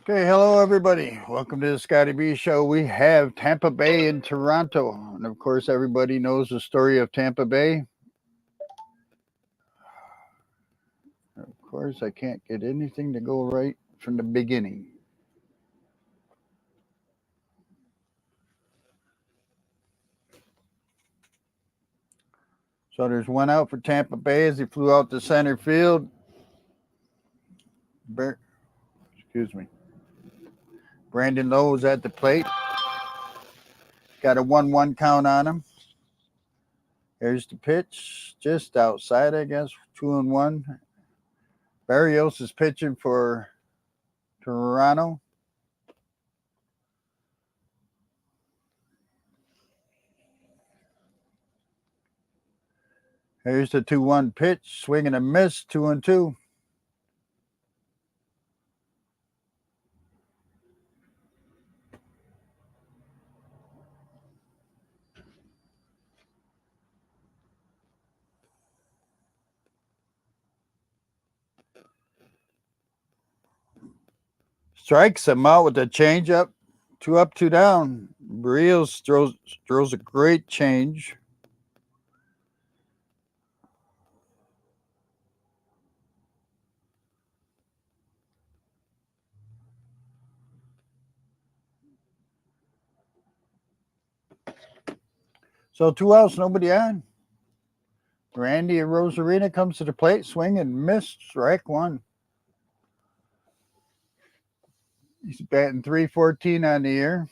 Okay, hello everybody. Welcome to the Scotty B Show. We have Tampa Bay and Toronto. And of course, everybody knows the story of Tampa Bay. Of course, I can't get anything to go right from the beginning. So there's one out for Tampa Bay as he flew out to center field. Excuse me. Brandon Lowe was at the plate. Got a 1-1 count on him. Here's the pitch, just outside, I guess, 2-1. Barrios is pitching for Toronto. Here's the 2-1 pitch, swing and a miss, 2-2. Strikes him out with a changeup, 2 up, 2 down. Barrios throws a great change. So 2 outs, nobody on. Randy Rosarina comes to the plate, swing and miss, strike 1. He's batting .314 on the year.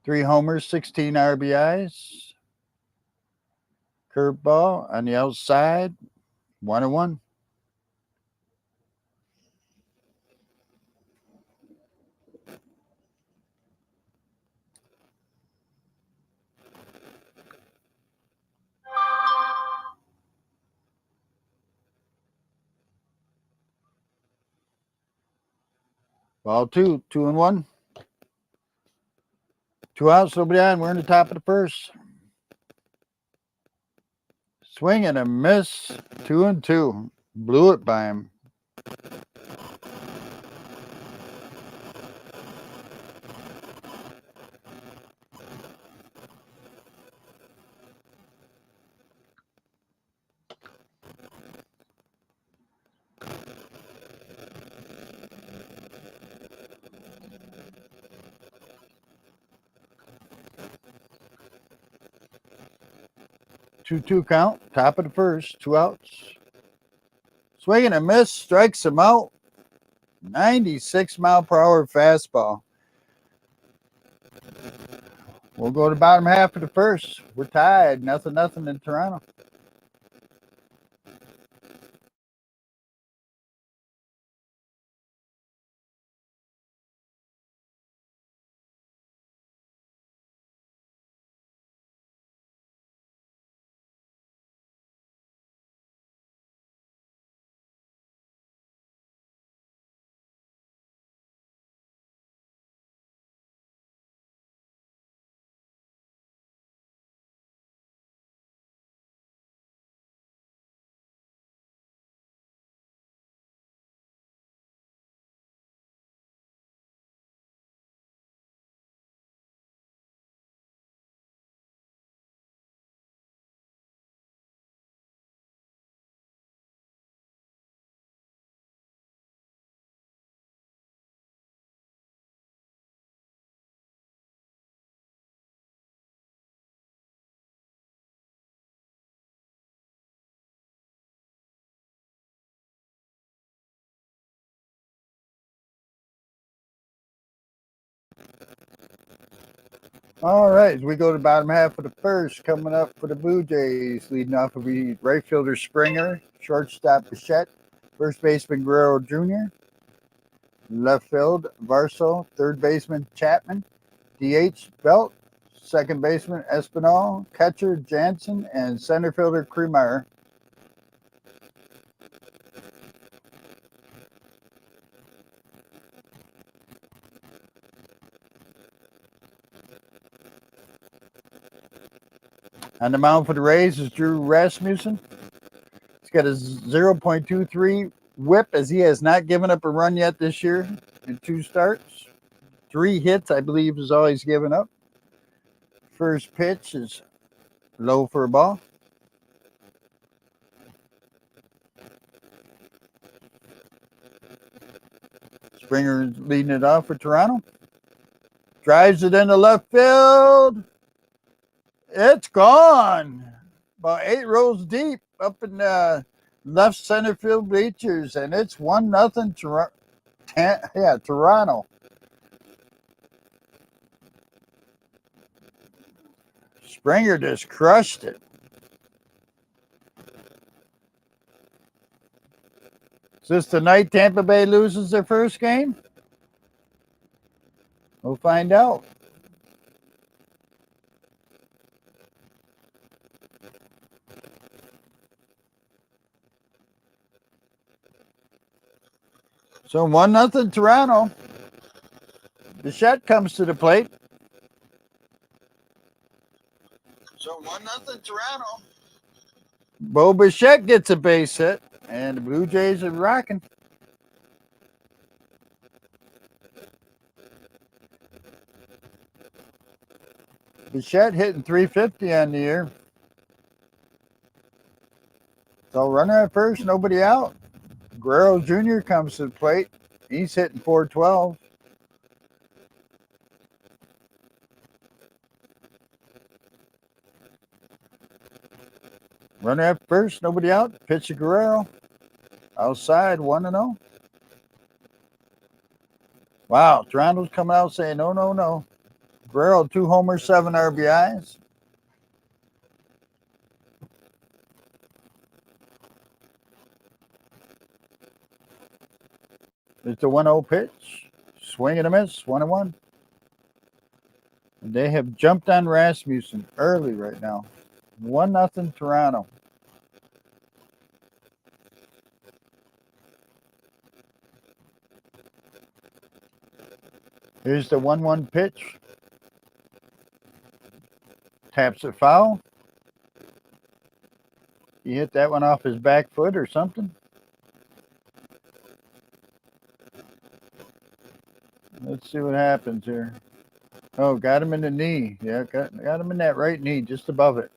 3 homers, 16 RBIs. Curveball on the outside, 1-1. Ball 2, 2-1. 2 outs, nobody on. We're in the top of the first. Swing and a miss, 2-2. Blew it by him. Two count, top of the first, 2 outs. Swing and a miss, strikes him out. 96 mile per hour fastball. We'll go to the bottom half of the first. We're tied, nothing in Toronto. All right, as we go to the bottom half of the first, coming up for the Blue Jays, leading off will be right fielder Springer, shortstop Bichette, first baseman Guerrero Jr., left field Varso, third baseman Chapman, DH Belt, second baseman Espinal, catcher Jansen, and center fielder Kremeyer. On the mound for the Rays is Drew Rasmussen. He's got a 0.23 whip, as he has not given up a run yet this year in 2 starts. 3 hits, I believe, is all he's given up. First pitch is low for a ball. Springer leading it off for Toronto. Drives it into left field. It's gone. About 8 rows deep up in the left center field bleachers, and it's 1-0 Toronto. Springer just crushed it. Is this the night Tampa Bay loses their first game? We'll find out. So 1-0 Toronto. Bichette comes to the plate. So 1-0 Toronto. Bo Bichette gets a base hit, and the Blue Jays are rocking. Bichette hitting .350 on the year. So runner at first, nobody out. Guerrero Jr. comes to the plate. He's hitting .412. Runner at first, nobody out. Pitch to Guerrero. Outside, 1-0. Wow, Toronto's coming out saying no, no, no. Guerrero, 2 homers, 7 RBIs. It's a 1-0 pitch. Swing and a miss, 1-1. And they have jumped on Rasmussen early right now. 1-0 Toronto. Here's the 1-1 pitch. Taps it foul. He hit that one off his back foot or something. Let's see what happens here. Oh, got him in the knee. Yeah, got him in that right knee, just above it.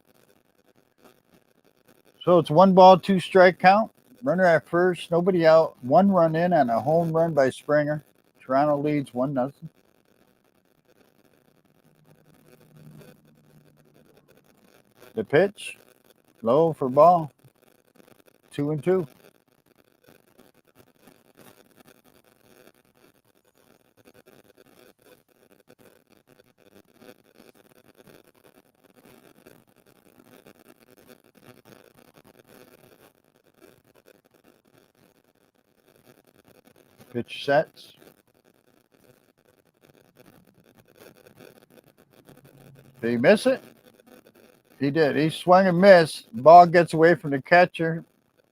So it's 1 ball, 2 strike count. Runner at first, nobody out. 1 run in on a home run by Springer. Toronto leads 1-0. The pitch, low for ball. 2-2. Pitch sets. Did he miss it? He did. He swung and missed. Ball gets away from the catcher.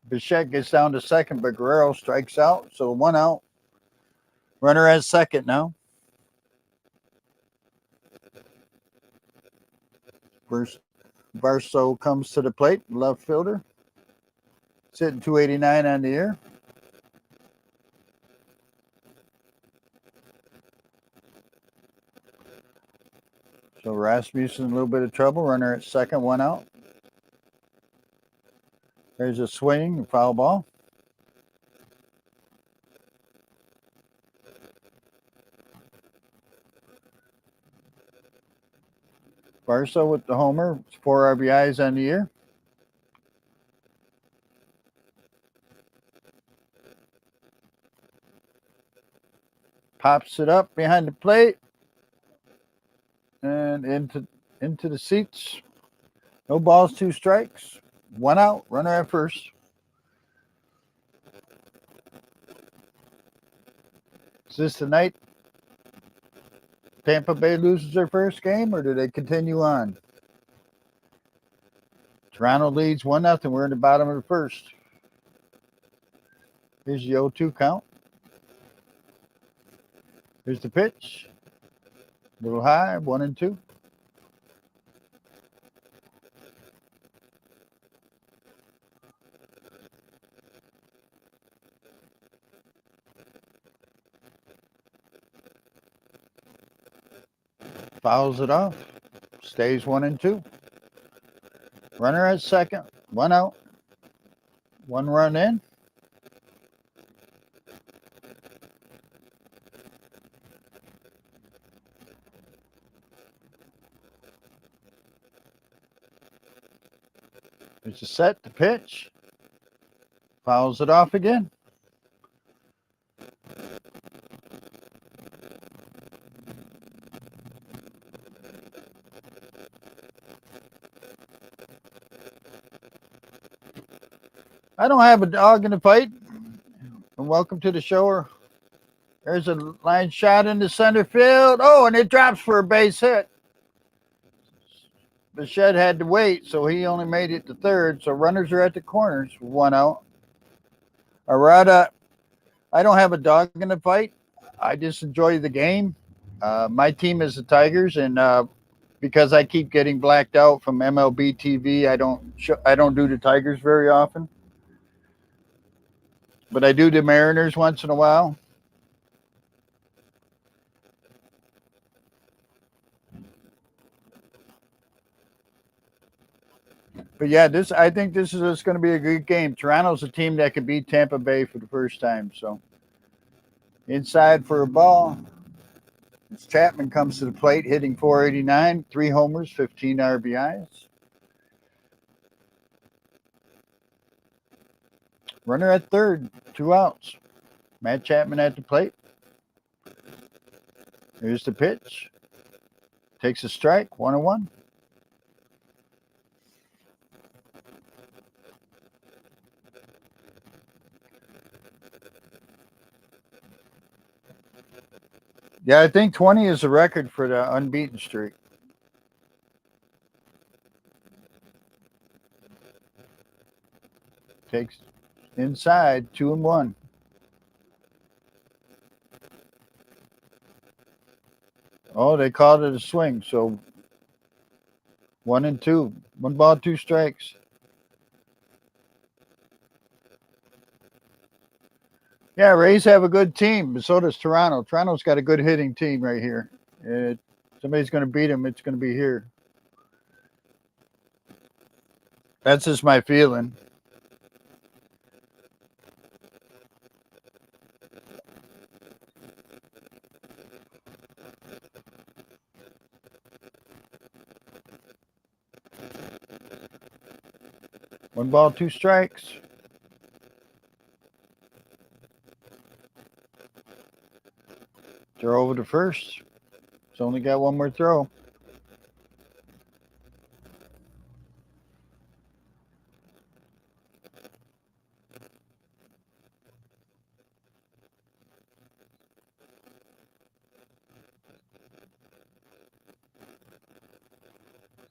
Bichette gets down to second, but Guerrero strikes out. So 1 out. Runner at second now. First, Barstow comes to the plate, left fielder. Sitting 289 on the year. So Rasmussen in a little bit of trouble. Runner at second, 1 out. There's a swing, foul ball. Barstow with the homer. 4 RBIs on the year. Pops it up behind the plate and into the seats. No balls, 2 strikes. 1 out. Runner at first. Is this the night Tampa Bay loses their first game, or do they continue on? Toronto leads 1-0. We're in the bottom of the first. Here's the 0-2 count. Here's the pitch. A little high, 1-2. Fouls it off. Stays 1-2. Runner at second. 1 out. 1 run in. It's a set to pitch. Fouls it off again. I don't have a dog in the fight. And welcome to the show. There's a line shot into center field. Oh, and it drops for a base hit. Bichette had to wait, so he only made it to third. So runners are at the corners. 1 out. Arata, I don't have a dog in the fight. I just enjoy the game. My team is the Tigers, and because I keep getting blacked out from MLB TV, I don't do the Tigers very often. But I do the Mariners once in a while. But yeah, I think this is just going to be a good game. Toronto's a team that could beat Tampa Bay for the first time. So inside for a ball. As Chapman comes to the plate, hitting .489, 3 homers, 15 RBIs. Runner at third, 2 outs. Matt Chapman at the plate. Here's the pitch. Takes a strike, 1-1. Yeah, I think 20 is the record for the unbeaten streak. Takes inside, 2-1. Oh, they called it a swing. So 1-2. 1 ball, 2 strikes. Yeah, Rays have a good team, but so does Toronto. Toronto's got a good hitting team right here. Somebody's going to beat them. It's going to be here. That's just my feeling. One ball, 2 strikes. Throw over to first. It's only got 1 more throw.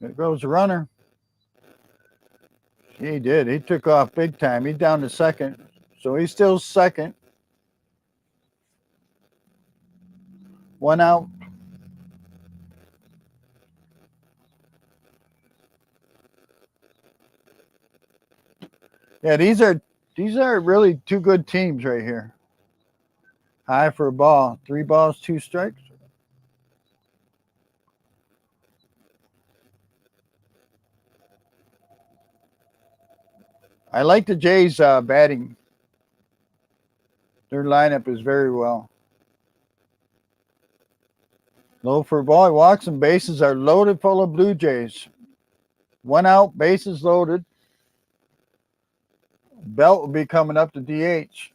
There goes the runner. He did. He took off big time. He's down to second. So he's still second. 1 out. Yeah, these are really 2 good teams right here. High for a ball. 3 balls, 2 strikes. I like the Jays batting. Their lineup is very well. Low for a ball. He walks, and bases are loaded full of Blue Jays. 1 out, bases loaded. Belt will be coming up to DH.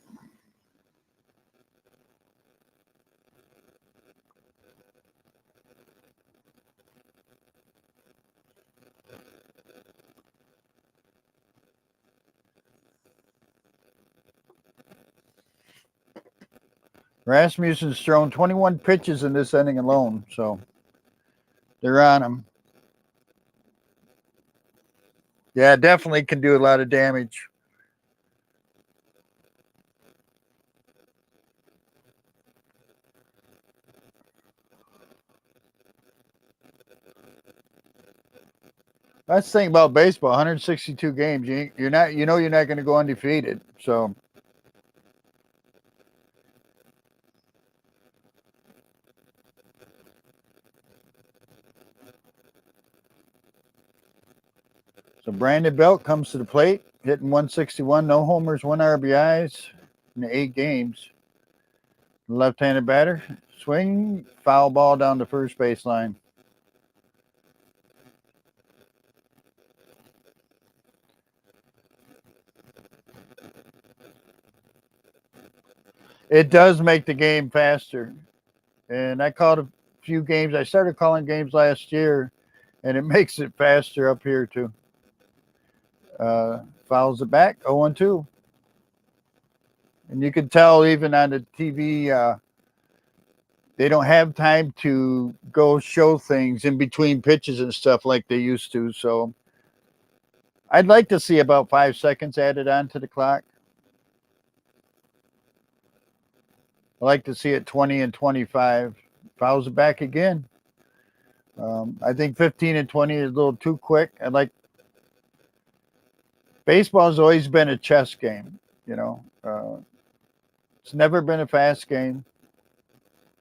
Rasmussen's thrown 21 pitches in this inning alone, so they're on him. Yeah, definitely can do a lot of damage. That's the thing about baseball, 162 games. You're not going to go undefeated. So So Brandon Belt comes to the plate, hitting 161, no homers, 1 RBIs in the 8 games. Left-handed batter, swing, foul ball down the first baseline. It does make the game faster. And I called a few games. I started calling games last year, and it makes it faster up here, too. Fouls it back, 0-2. And you can tell even on the TV, they don't have time to go show things in between pitches and stuff like they used to. So I'd like to see about 5 seconds added on to the clock. I like to see it 20 and 25. Fouls it back again. I think 15 and 20 is a little too quick. Baseball's always been a chess game, you know. It's never been a fast game.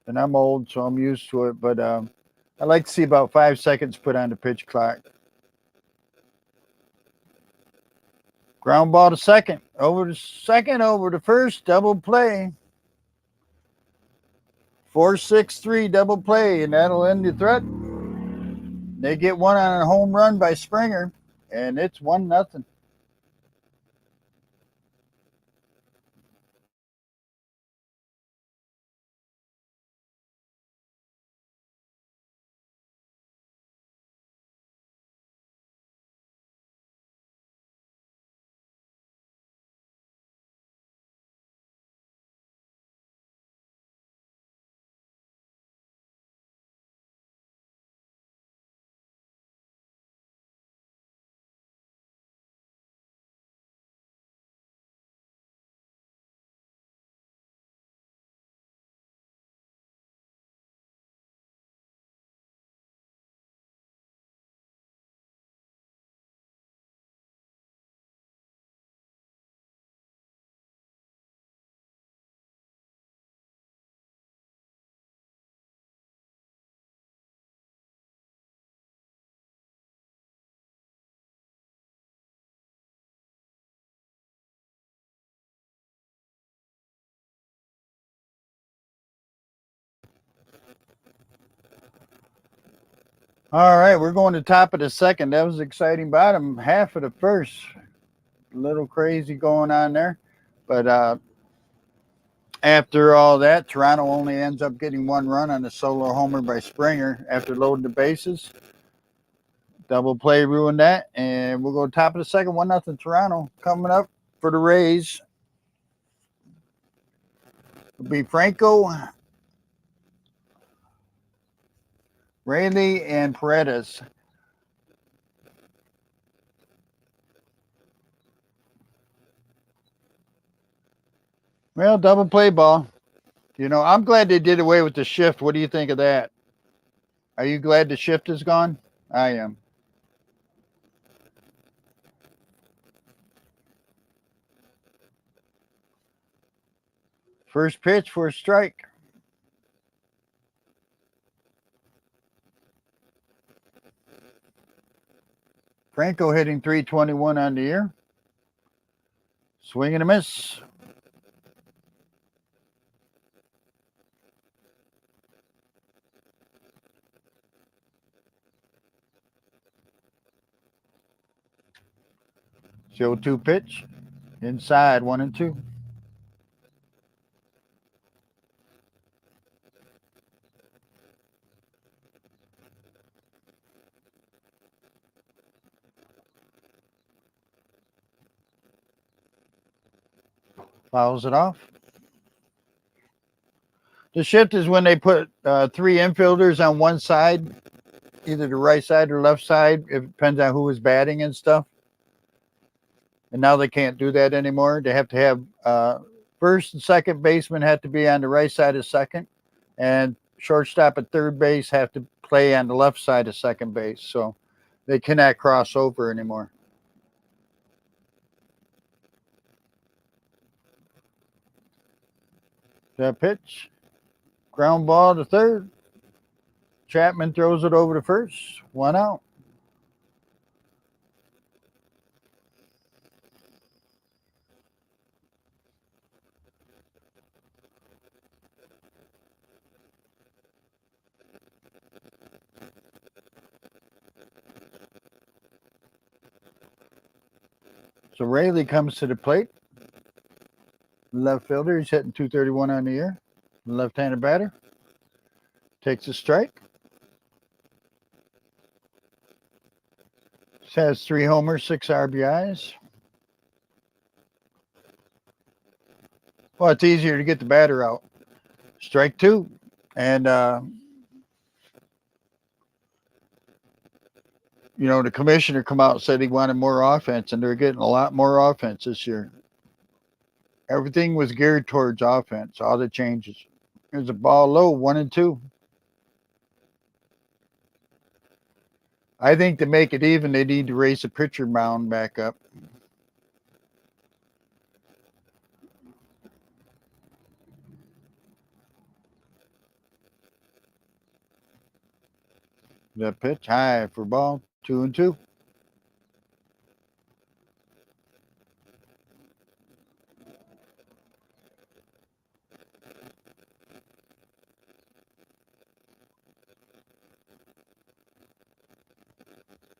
And I'm old, so I'm used to it. But I like to see about 5 seconds put on the pitch clock. Ground ball to second. Over to first. Double play. 4-6-3 double play, and that'll end the threat. They get one on a home run by Springer, and it's 1-0. All right, we're going to top of the second. That was exciting. Bottom half of the first. A little crazy going on there. But after all that, Toronto only ends up getting 1 run on a solo homer by Springer after loading the bases. Double play ruined that. And we'll go top of the second, 1-0 Toronto. Coming up for the Rays will be Franco, Rayleigh, and Paredes. Well, double play ball. I'm glad they did away with the shift. What do you think of that? Are you glad the shift is gone? I am. First pitch for a strike. Franco hitting 321 on the year. Swing and a miss. Show 2 pitch. Inside 1-2. Fouls it off. The shift is when they put 3 infielders on one side, either the right side or left side. It depends on who is batting and stuff. And now they can't do that anymore. They have to have first and second baseman have to be on the right side of second, and shortstop and third base have to play on the left side of second base. So they cannot cross over anymore. That pitch. Ground ball to third. Chapman throws it over to first. 1 out. So Rayleigh comes to the plate. Left fielder. He's hitting 231 on the year. Left-handed batter. Takes a strike. Has 3 homers, 6 RBIs. Well, it's easier to get the batter out. Strike 2. And, the commissioner come out and said he wanted more offense, and they're getting a lot more offense this year. Everything was geared towards offense, all the changes. There's a ball low, 1-2. I think to make it even, they need to raise the pitcher mound back up. The pitch high for ball, 2-2.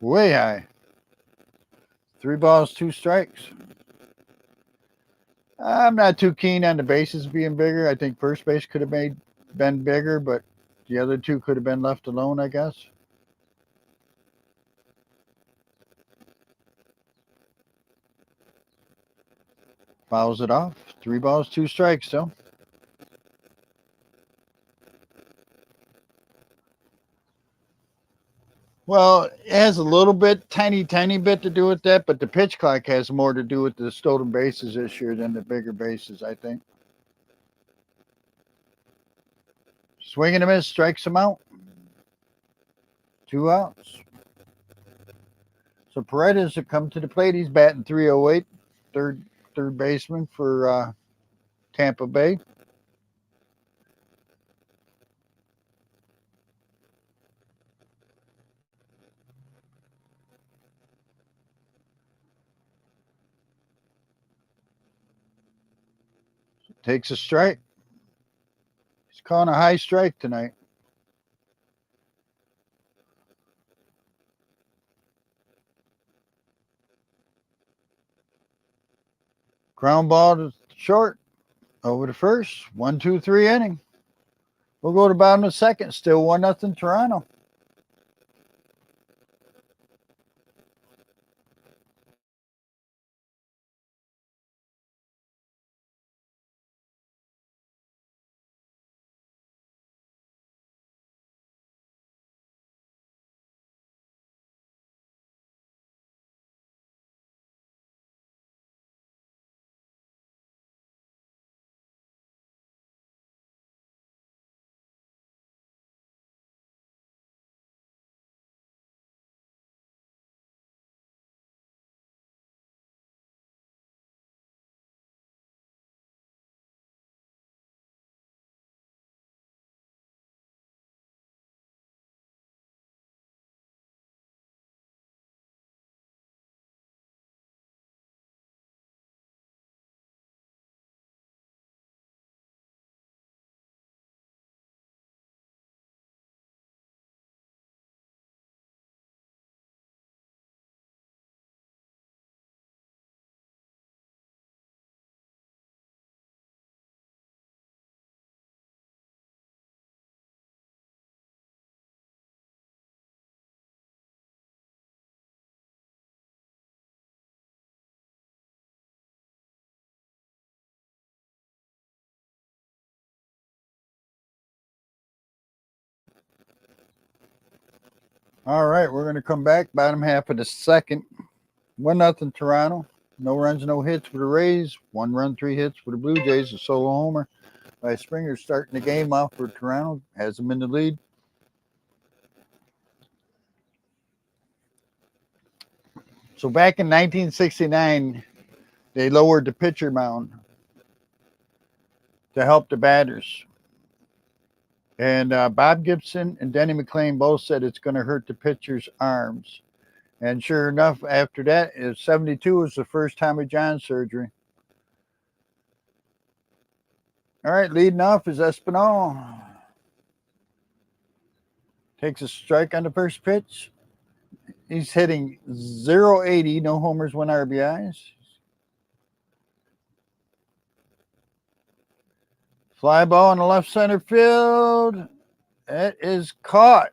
Way high. 3 balls, 2 strikes. I'm not too keen on the bases being bigger. I think first base could have been bigger, but the other 2 could have been left alone, I guess. Fouls it off. 3 balls, 2 strikes, though. Well, it has a little bit, tiny bit to do with that, but the pitch clock has more to do with the stolen bases this year than the bigger bases, I think. Swing and a miss, strikes him out. 2 outs. So Paredes will come to the plate. He's batting .308, third baseman for Tampa Bay. Takes a strike. He's calling a high strike tonight. Ground ball to short. Over to first. 1-2-3 inning. We'll go to bottom of the second. Still 1-0 Toronto. All right, we're going to come back. Bottom half of the second. 1-0 Toronto. No runs, no hits for the Rays. 1 run, 3 hits for the Blue Jays. A solo homer by Springer starting the game off for Toronto. Has them in the lead. So back in 1969, they lowered the pitcher mound to help the batters. And Bob Gibson and Denny McClain both said it's going to hurt the pitcher's arms. And sure enough, after that, 72 was the first Tommy John surgery. All right, leading off is Espinal. Takes a strike on the first pitch. He's hitting .080, no homers, 1 RBIs. Fly ball in the left center field. It is caught.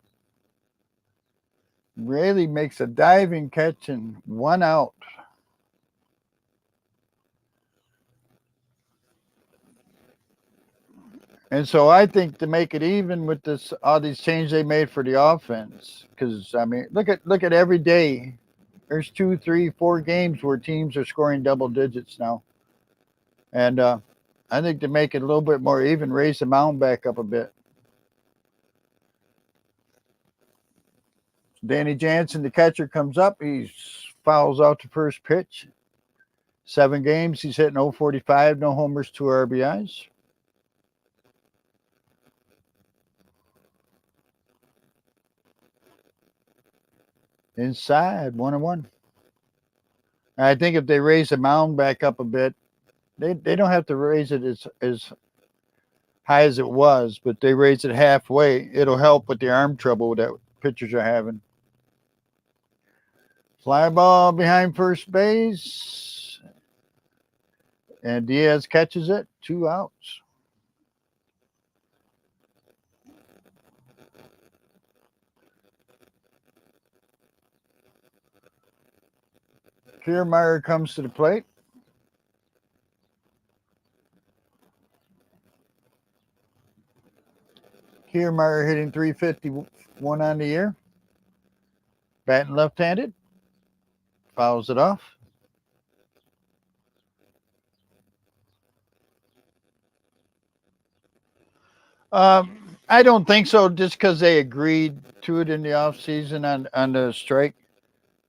Rayleigh makes a diving catch and 1 out. And so I think to make it even with this, all these changes they made for the offense, because I mean, look at every day. There's 2, 3, 4 games where teams are scoring double digits now, and I think to make it a little bit more even, raise the mound back up a bit. Danny Jansen, the catcher, comes up. He fouls out the first pitch. 7 games, he's hitting 045, no homers, 2 RBIs. Inside, 1-1. I think if they raise the mound back up a bit, they don't have to raise it as high as it was, but they raise it halfway. It'll help with the arm trouble that pitchers are having. Fly ball behind first base. And Diaz catches it. 2 outs. Kiermaier comes to the plate. Kiermaier hitting 351 on the year. Batting left-handed. Fouls it off. I don't think so, just because they agreed to it in the offseason on the strike.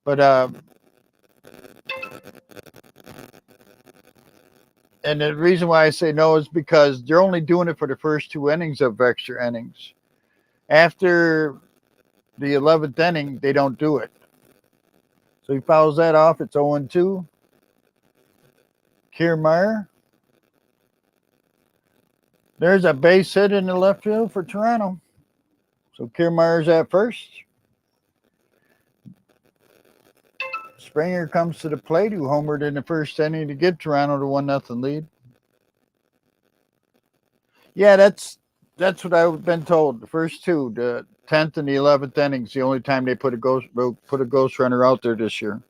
But and the reason why I say no is because they're only doing it for the first 2 innings of extra innings. After the 11th inning, they don't do it. So he fouls that off. It's 0-2. Kiermaier. There's a base hit in the left field for Toronto. So Kiermaier's at first. Springer comes to the plate, who homered in the first inning to give Toronto the 1-0 lead. Yeah, that's what I've been told. The first 2, the 10th and the 11th innings, the only time they put a ghost runner out there this year.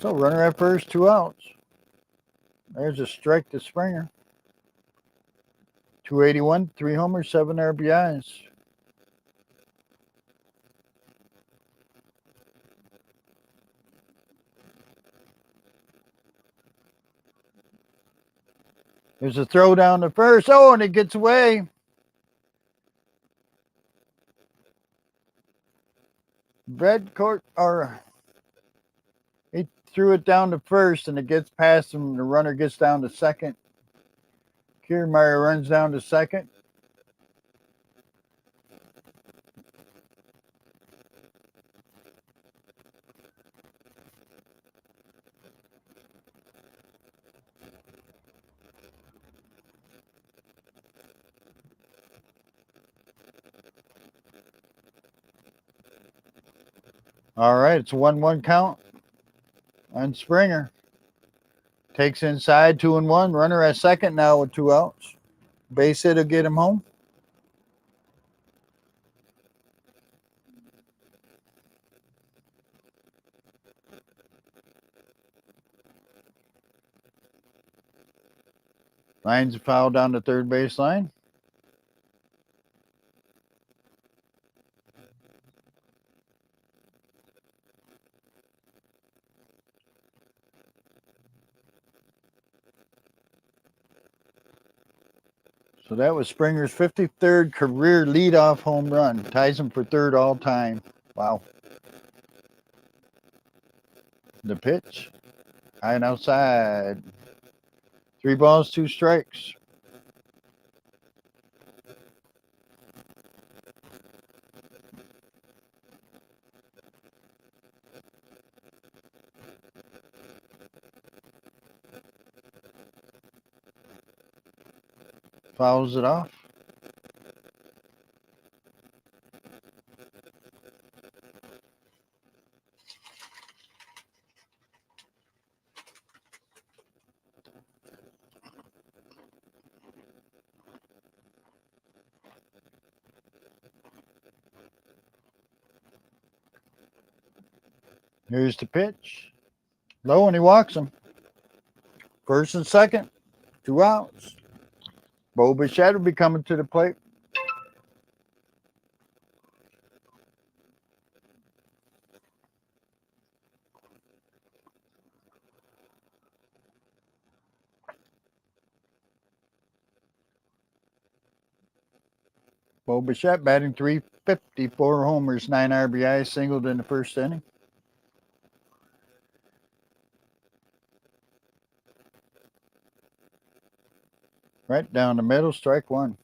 So runner at first, 2 outs. There's a strike to Springer. 281, 3 homers, 7 RBIs. There's a throw down to first. Oh, and it gets away. He threw it down to first, and it gets past him. The runner gets down to second. Kiermaier runs down to second. All right, it's a 1-1 count on Springer. Takes inside, 2-1. Runner at second now with 2 outs. Base hit will get him home. Lines a foul down the third baseline. So that was Springer's 53rd career leadoff home run. Ties him for 3rd all time. Wow. The pitch. High and outside. 3 balls, 2 strikes. Fouls it off. Here's the pitch. Low, and he walks him. First and second, 2 outs. Bo Bichette will be coming to the plate. Bo Bichette batting 350, 4 homers, 9 RBIs, singled in the first inning. Right down the middle, strike one.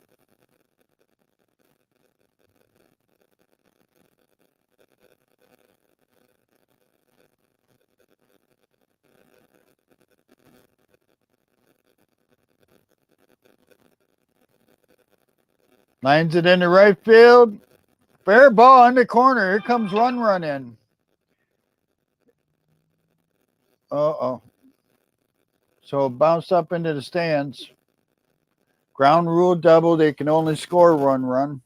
Lines it into right field. Fair ball in the corner. Here comes run in. Uh-oh. So it bounced up into the stands. Ground rule double. They can only score run.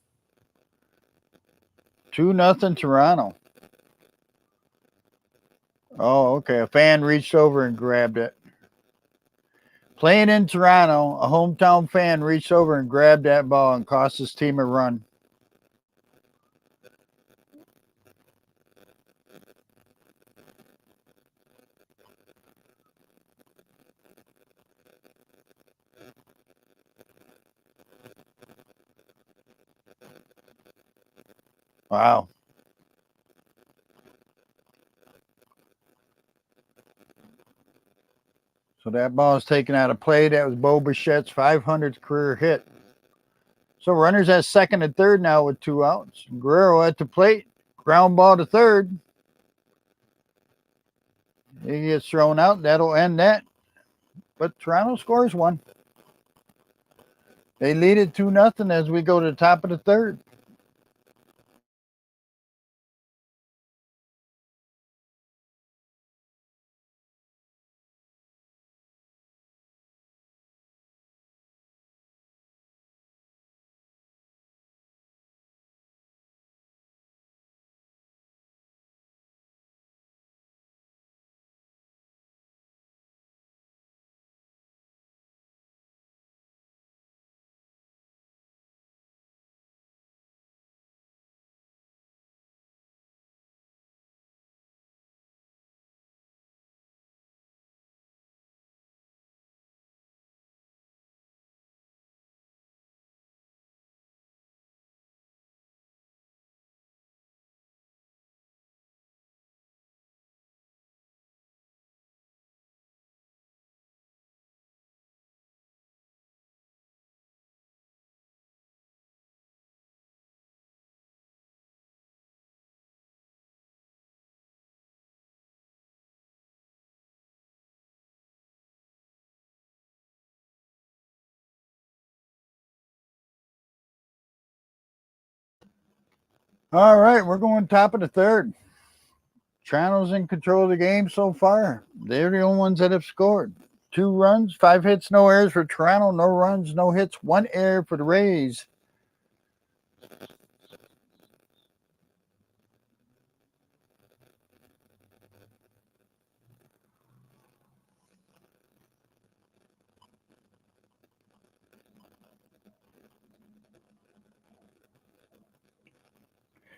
2-0 Toronto. Oh, okay. A fan reached over and grabbed it. Playing in Toronto, a hometown fan reached over and grabbed that ball and cost his team a run. Wow. So that ball is taken out of play. That was Bo Bichette's 500th career hit. So runners at second and third now with 2 outs. Guerrero at the plate. Ground ball to third. He gets thrown out. That'll end that. But Toronto scores 1. They lead it 2-0 as we go to the top of the third. All right, we're going top of the third. Toronto's in control of the game so far. They're the only ones that have scored. 2 runs, 5 hits, no errors for Toronto. No runs, no hits, 1 error for the Rays.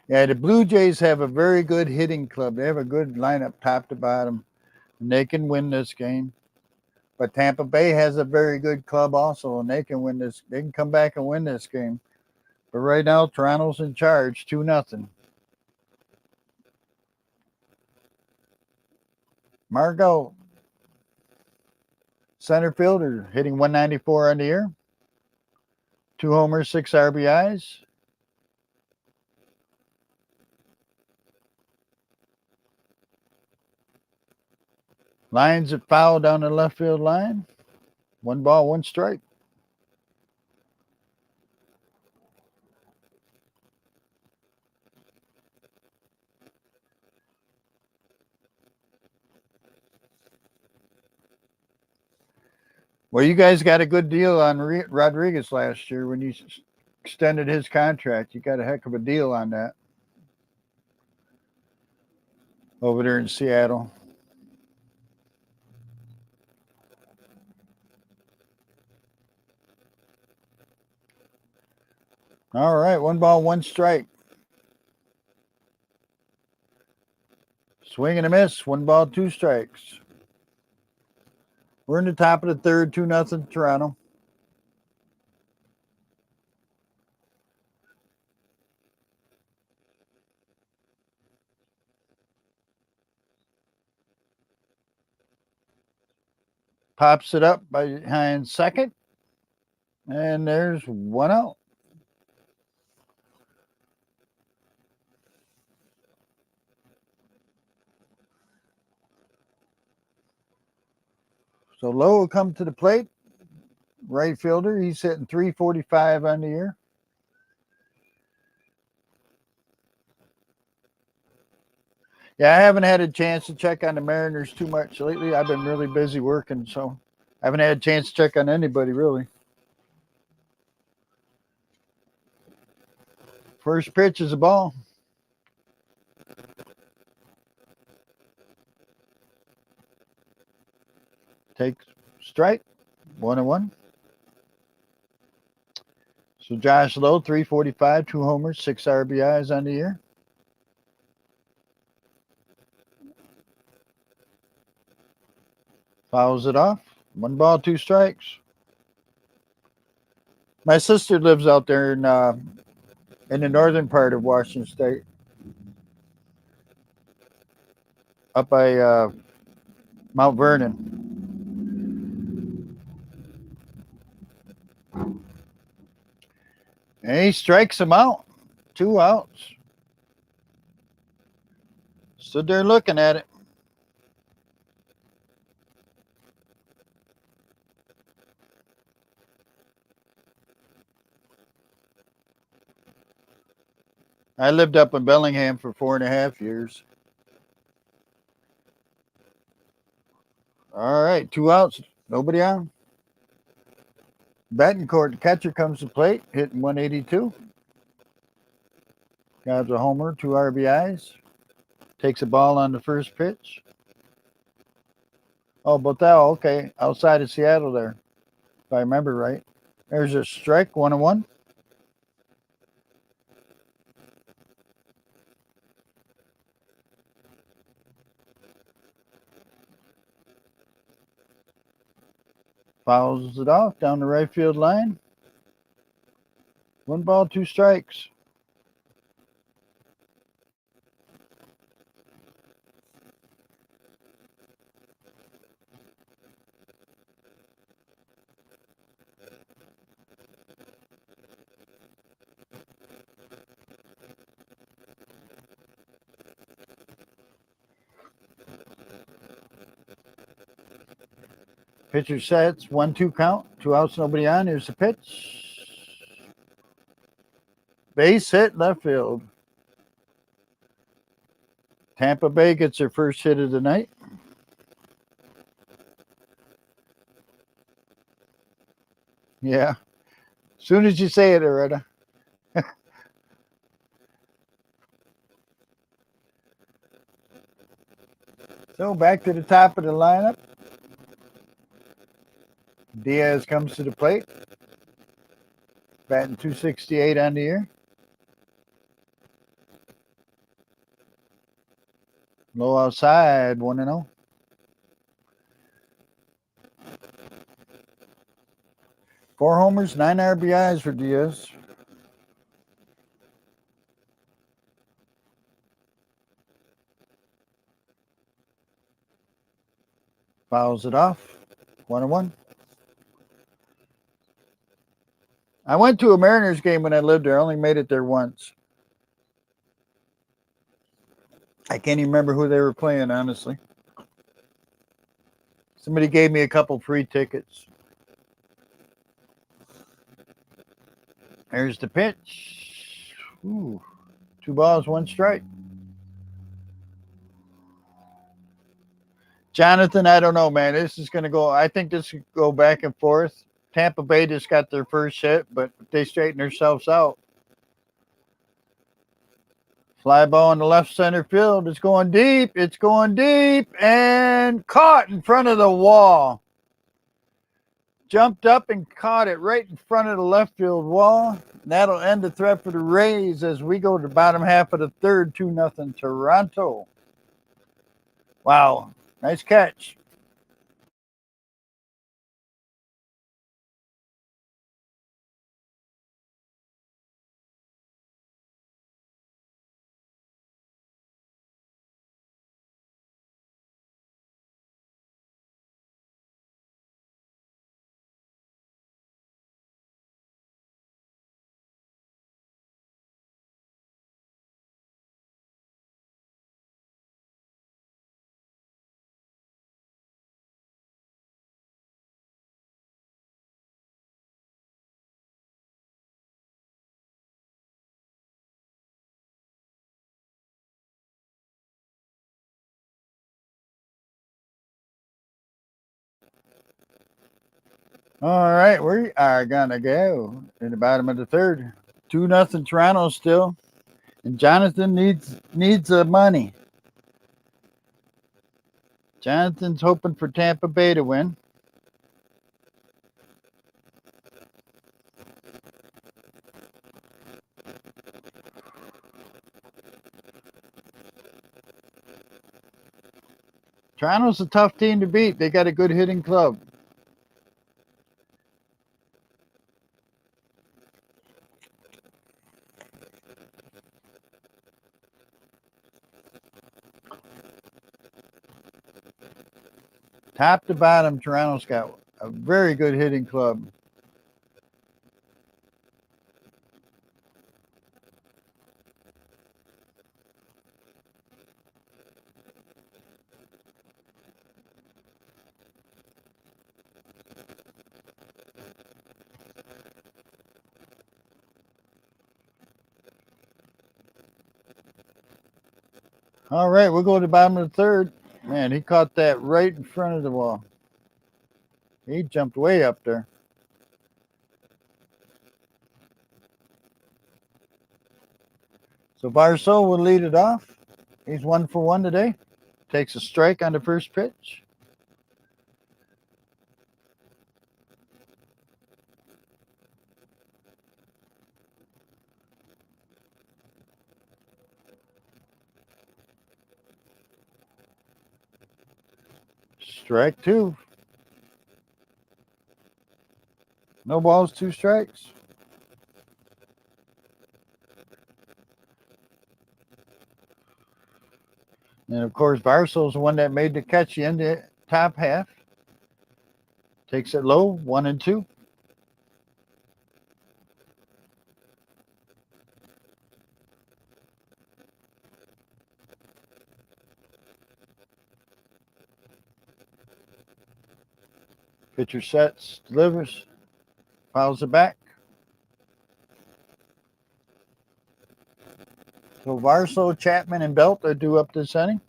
Yeah, the Blue Jays have a very good hitting club. They have a good lineup top to bottom, and they can win this game. But Tampa Bay has a very good club also, and they can win this. They can come back and win this game. But right now, Toronto's in charge, 2-0. Margot, center fielder, hitting 194 on the year. 2 homers, 6 RBIs. Lines it foul down the left field line. 1 ball, 1 strike. Well, you guys got a good deal on Rodriguez last year when you extended his contract. You got a heck of a deal on that. over there in Seattle. All right, 1 ball, 1 strike. Swing and a miss, 1 ball, 2 strikes. We're in the top of the third, 2-0 Toronto. Pops it up behind second. And there's 1 out. So Lowe will come to the plate. Right fielder. He's hitting .345 on the year. Yeah, I haven't had a chance to check on the Mariners too much lately. I've been really busy working, so I haven't had a chance to check on anybody really. First pitch is a ball. Takes strike. 1-1. So Josh Lowe, .345, 2 homers, 6 RBIs on the year. Fouls it off. 1 ball, 2 strikes. My sister lives out there in the northern part of Washington State, up by Mount Vernon. And he strikes him out. 2 outs. Stood there looking at it. I lived up in Bellingham for 4.5 years. All right, 2 outs. Nobody on. Betancourt, the catcher, comes to plate, hitting .182. Grabs a homer, 2 RBIs. Takes a ball on the first pitch. Oh, Botel, okay. Outside of Seattle there, if I remember right. There's a strike, 1-1. Fouls it off down the right field line. 1 ball, 2 strikes. Pitcher sets, 1-2 count, 2 outs, nobody on. Here's the pitch. Base hit, left field. Tampa Bay gets their first hit of the night. Yeah. As soon as you say it, Aretta. So back to the top of the lineup. Diaz comes to the plate. Batting .268 on the year. Low outside, 1-0. Four homers, 9 RBIs for Diaz. Fouls it off, 1-1. I went to a Mariners game when I lived there. I only made it there once. I can't even remember who they were playing, honestly. Somebody gave me a couple free tickets. There's the pitch. Ooh, 2 balls, 1 strike. Jonathan, I don't know, man. This is going to go. I think this could go back and forth. Tampa Bay just got their first hit, but they straighten themselves out. Fly ball in the left center field. It's going deep. It's going deep and caught in front of the wall. Jumped up and caught it right in front of the left field wall. That'll end the threat for the Rays as we go to the bottom half of the third, 2-0 Toronto. Wow, nice catch. All right, we are gonna go in the bottom of the third. 2-0 Toronto still. And Jonathan needs the money. Jonathan's hoping for Tampa Bay to win. Toronto's a tough team to beat. They got a good hitting club. Top to bottom, Toronto's got a very good hitting club. All right, we'll go to the bottom of the third. Man, he caught that right in front of the wall. He jumped way up there. So Barceau will lead it off. He's 1 for 1 today. Takes a strike on the first pitch. Strike 2. No balls, 2 strikes. And of course, Barcel's the one that made the catch in the top half. Takes it low, 1-2. Pitcher sets, delivers, fouls it back. So Varso, Chapman, and Belt are due up this inning.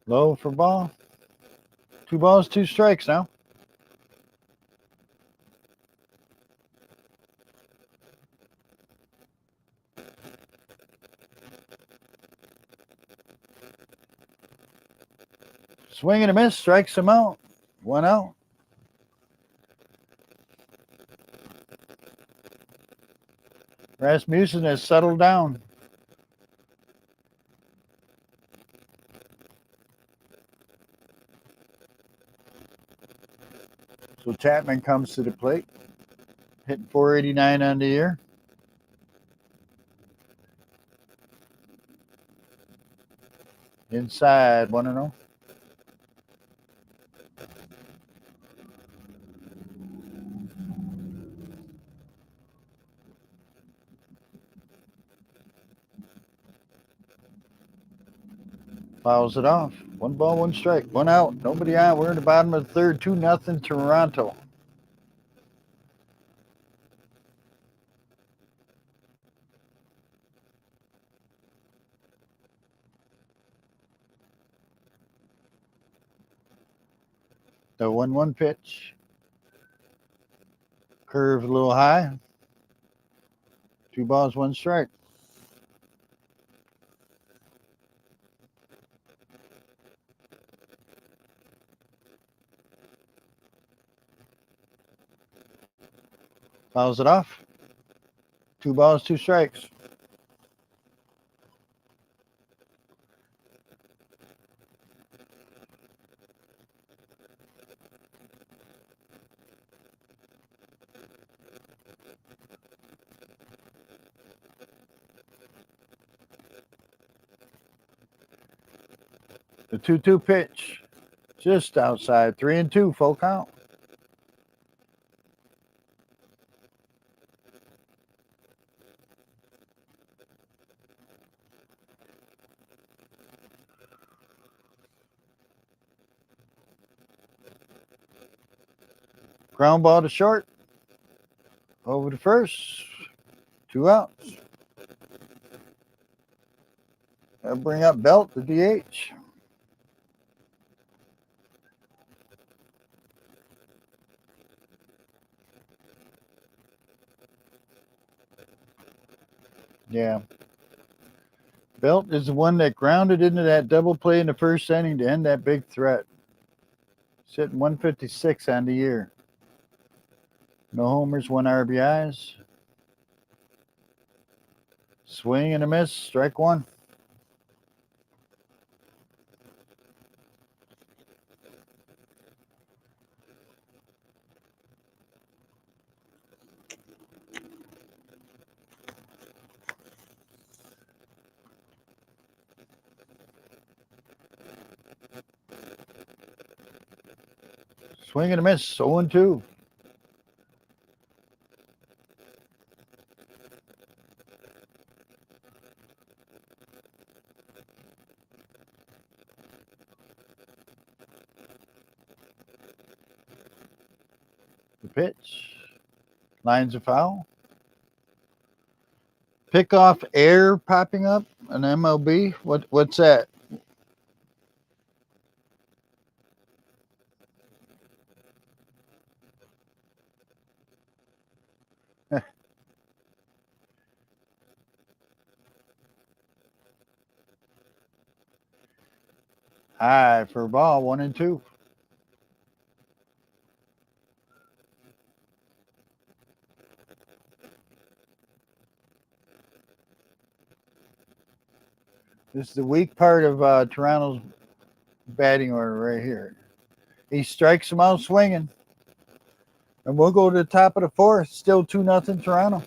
Low for ball. 2 balls, 2 strikes now. Swing and a miss, strikes him out. 1 out. Rasmussen has settled down. So Chapman comes to the plate, hitting 489 on the year. Inside, 1-0. Fouls it off. 1 ball, 1 strike. 1 out. Nobody out. We're in the bottom of the third. 2-0 Toronto. The 1-1 pitch. Curve a little high. 2 balls, 1 strike. Fouls it off. 2 balls, 2 strikes. The 2-2 pitch. Just outside. 3-2, full count. Ground ball to short. Over to first. 2 outs. That'll bring up Belt, the DH. Yeah. Belt is the one that grounded into that double play in the first inning to end that big threat. Sitting 156 on the year. No homers, 1 RBIs. Swing and a miss, strike 1. Swing and a miss, 0-2. The pitch. Lines a foul. Pickoff air popping up an MLB. What's that? High for a ball, 1-2. This is the weak part of Toronto's batting order right here. He strikes them out swinging. And we'll go to the top of the 4th. Still 2-0 Toronto.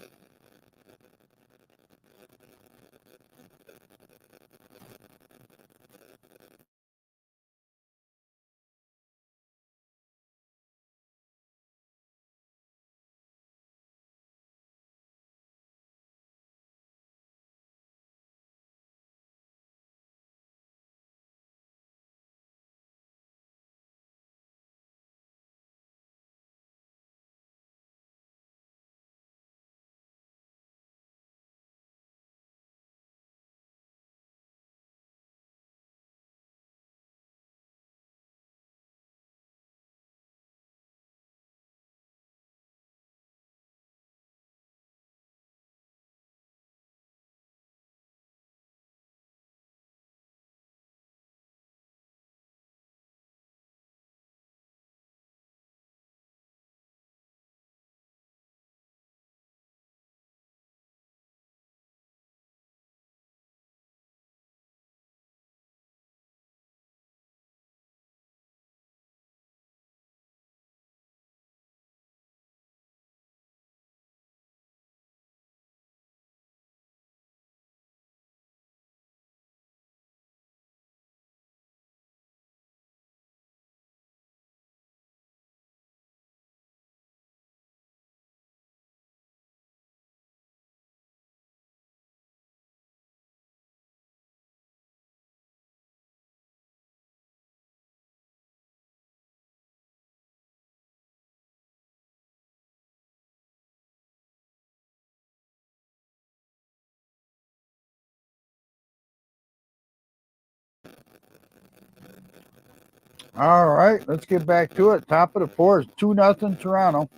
All right, let's get back to it. Top of the fourth, 2-0 Toronto.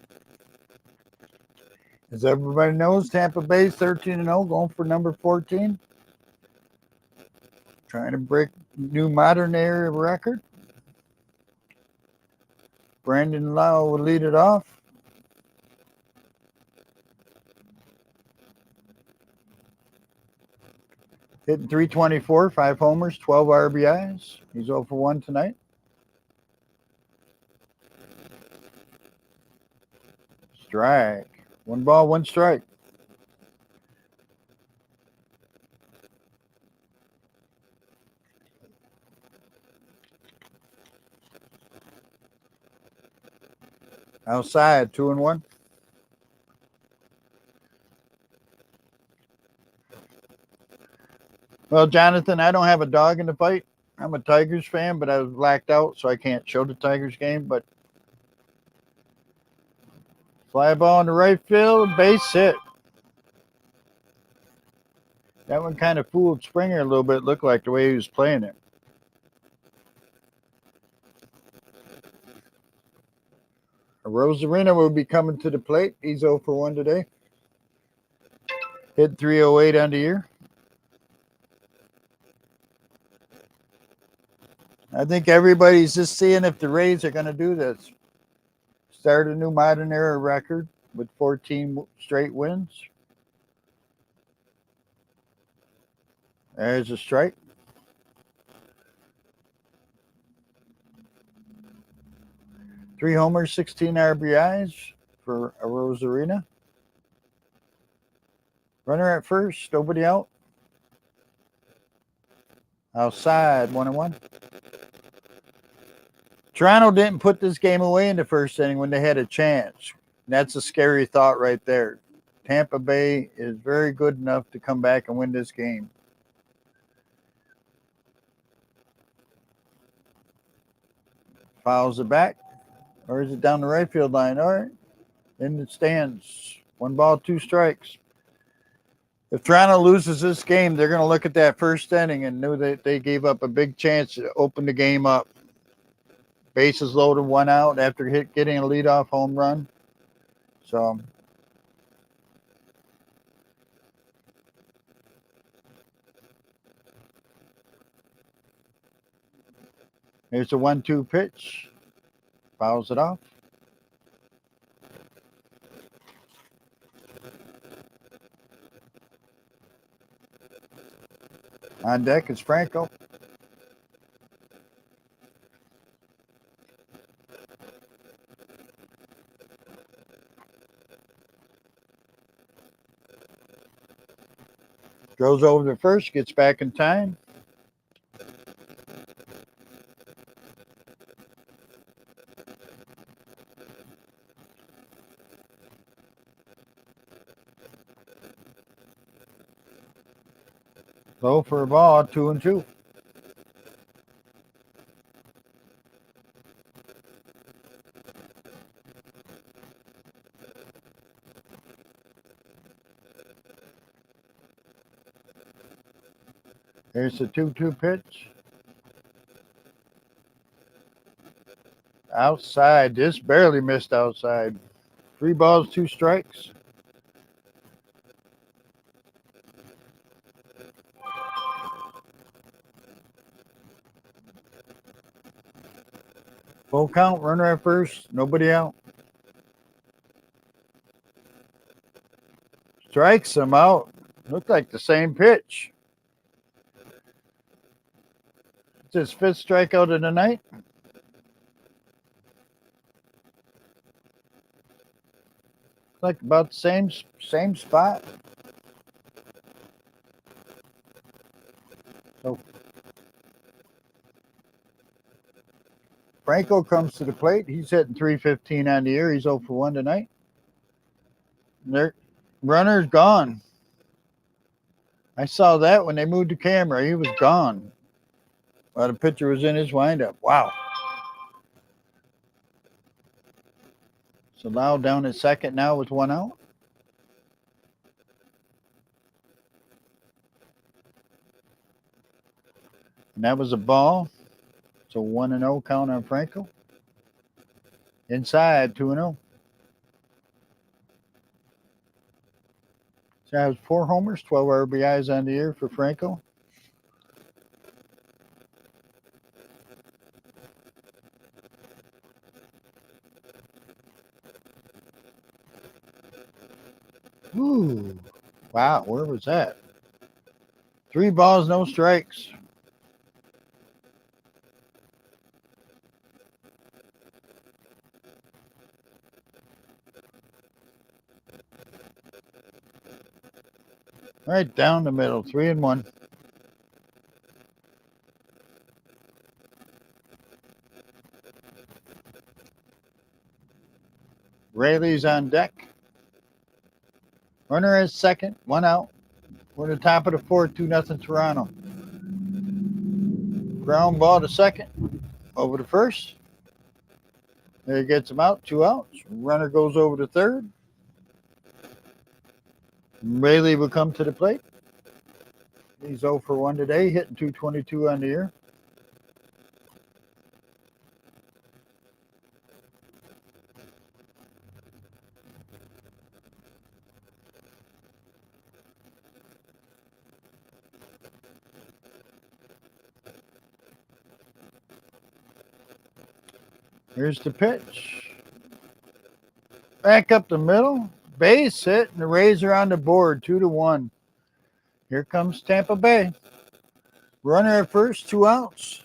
As everybody knows, Tampa Bay's 13-0, going for number 14. Trying to break new modern era record. Brandon Lau will lead it off. Hitting 324, 5 homers, 12 RBIs. He's 0 for 1 tonight. Strike. 1 ball, 1 strike. Outside, 2-1. Well, Jonathan, I don't have a dog in the fight. I'm a Tigers fan, but I was blacked out, so I can't show the Tigers game. But fly ball in the right field, base hit. That one kind of fooled Springer a little bit. Looked like the way he was playing it. Rosarina will be coming to the plate. He's 0 for 1 today. Hit 308 on the year. I think everybody's just seeing if the Rays are going to do this. Start a new modern era record with 14 straight wins. There's a strike. Three homers, 16 RBIs for Rosarina. Runner at first, nobody out. Outside, 1-1. Toronto didn't put this game away in the first inning when they had a chance. That's a scary thought right there. Tampa Bay is very good enough to come back and win this game. Fouls it back. Or is it down the right field line? All right. In the stands. 1 ball, 2 strikes. If Toronto loses this game, they're going to look at that first inning and knew that they gave up a big chance to open the game up. Bases loaded, 1 out after getting a leadoff home run. So here's a 1-2 pitch. Fouls it off. On deck is Franco. Goes over to first, gets back in time. Low for a ball, 2-2. Here's the 2-2 pitch. Outside, just barely missed outside. 3 balls, 2 strikes. Full count, runner at first, nobody out. Strikes him out. Looked like the same pitch. It's his 5th strikeout of the night. Like about the same spot. So Franco comes to the plate. He's hitting 315 on the year. He's 0 for 1 tonight. Their runner's gone. I saw that when they moved the camera. He was gone while the pitcher was in his windup. Wow. So Lau down at second now with 1 out. And that was a ball. So 1-0 count on Franco. Inside 2-0. So I have 4 homers, 12 RBIs on the year for Franco. Ooh, wow, where was that? 3 balls, no strikes. Right down the middle, 3-1. Rayleigh's on deck. Runner is second, 1 out. We're at the top of the 4th, 2-0 Toronto. Ground ball to second, over to first. There he gets him out, 2 outs. Runner goes over to third. Rayleigh will come to the plate. He's 0 for 1 today, hitting .222 on the year. Here's the pitch. Back up the middle. Base hit, and the Rays are on the board, 2-1. Here comes Tampa Bay. Runner at first, 2 outs.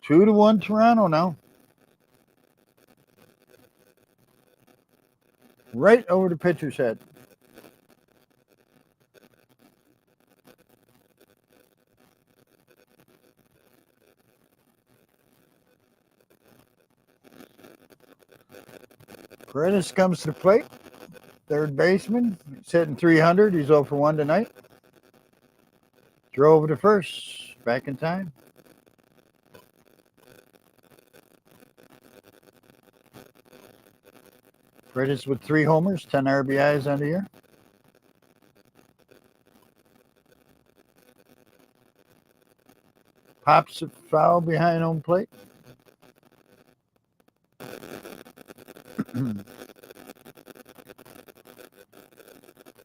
2-1 Toronto now. Right over the pitcher's head. Paredes comes to the plate. Third baseman. He's hitting .300. He's 0 for 1 tonight. Throw over to first. Back in time. Paredes with 3 homers, 10 RBIs on the year. Pops it foul behind home plate.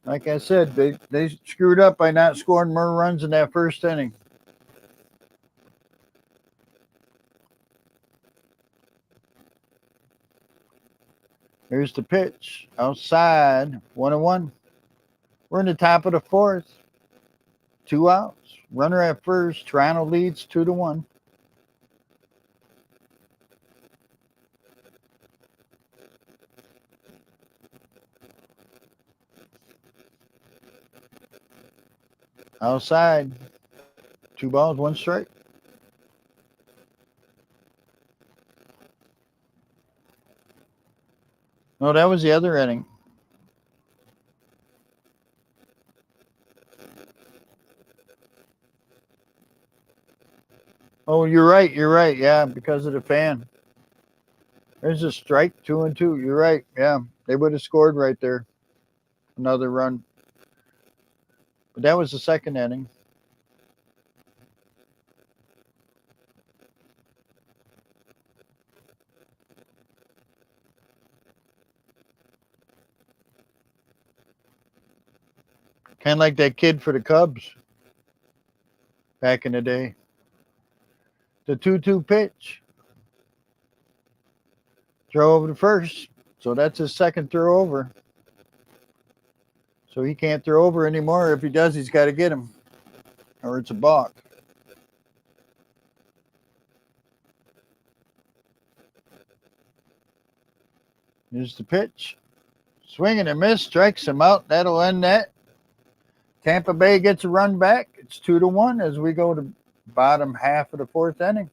Like I said, they screwed up by not scoring more runs in that first inning. Here's the pitch. Outside, 1-1. We're in the top of the 4th. 2 outs. Runner at first. Toronto leads 2-1. Outside. 2 balls, 1 strike. No, that was the other inning. Oh, you're right. You're right. Yeah, because of the fan. There's a strike, 2-2. You're right. Yeah, they would have scored right there. Another run. But that was the second inning. Kind of like that kid for the Cubs back in the day. The 2-2 pitch. Throw over to first. So that's his second throw over. So he can't throw over anymore. If he does, he's got to get him. Or it's a balk. Here's the pitch. Swing and a miss. Strikes him out. That'll end that. Tampa Bay gets a run back. It's 2-1 as we go to bottom half of the 4th inning.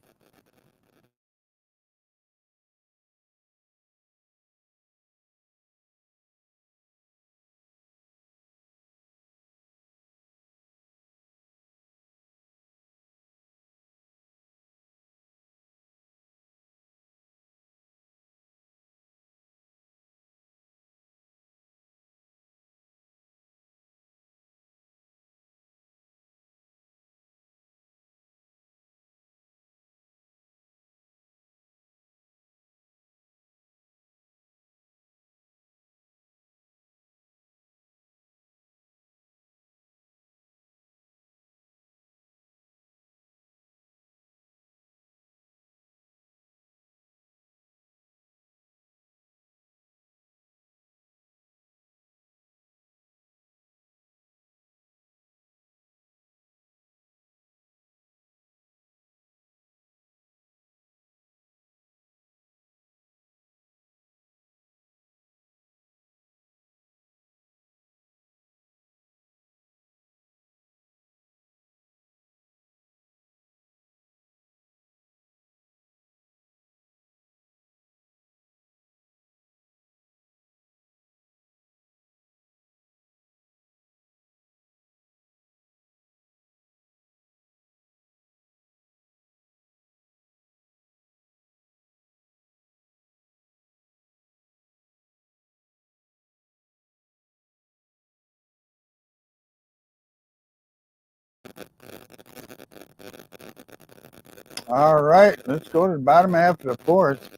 All right, let's go to the bottom half of the fourth.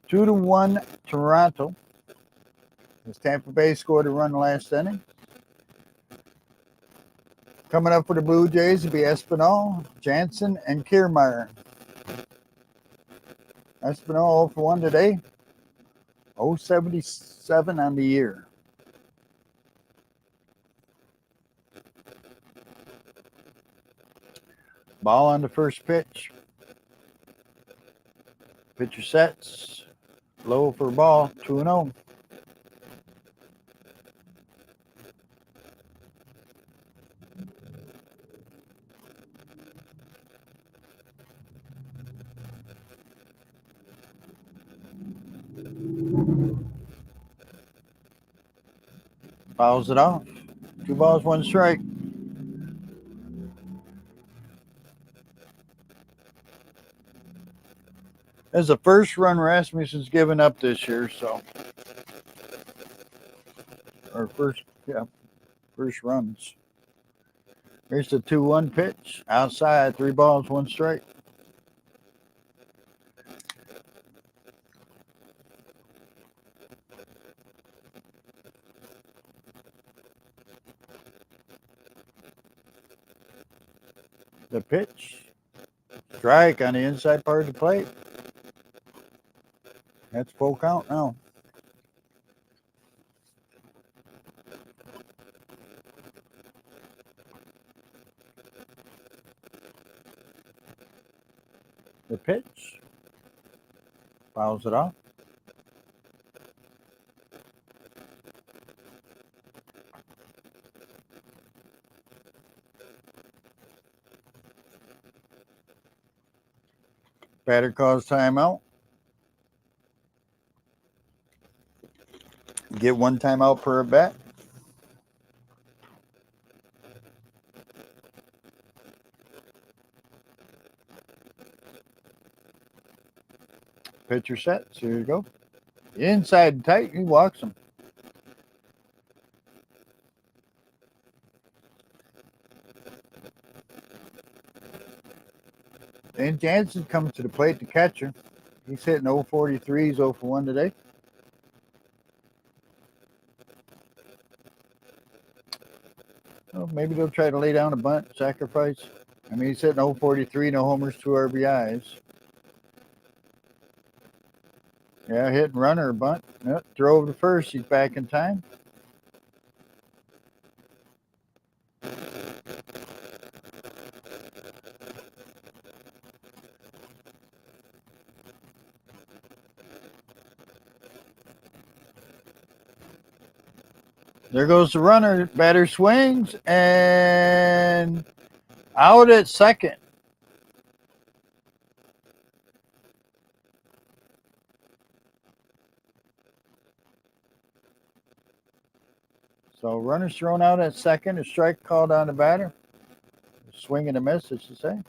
2-1 Toronto. As Tampa Bay scored a run last inning. Coming up for the Blue Jays will be Espinal, Jansen, and Kiermaier. Espinal 0 for 1 today. 0.77 on the year. Ball on the first pitch. Pitcher sets. Low for a ball. 2-0. Fouls it off. 2 balls, 1 strike. That's the first run Rasmussen's given up this year, so. Or first runs. Here's the 2-1 pitch. Outside, 3 balls, 1 strike. The pitch. Strike on the inside part of the plate. That's full count now. The pitch. Fouls it off. Batter calls timeout. Get 1 timeout per at bat. Pitcher sets. Here you go. Inside tight. He walks him. And Jansen comes to the plate to catcher. He's hitting 0.43. He's 0 for 1 today. Well, maybe they'll try to lay down a bunt, sacrifice. I mean, he's hitting 0.43, no homers, 2 RBIs. Yeah, hit and runner, bunt. Yep, throw over to first. He's back in time. There goes the runner. Batter swings and out at second. So runner's thrown out at second. A strike called on the batter. Swing and a miss, I should say.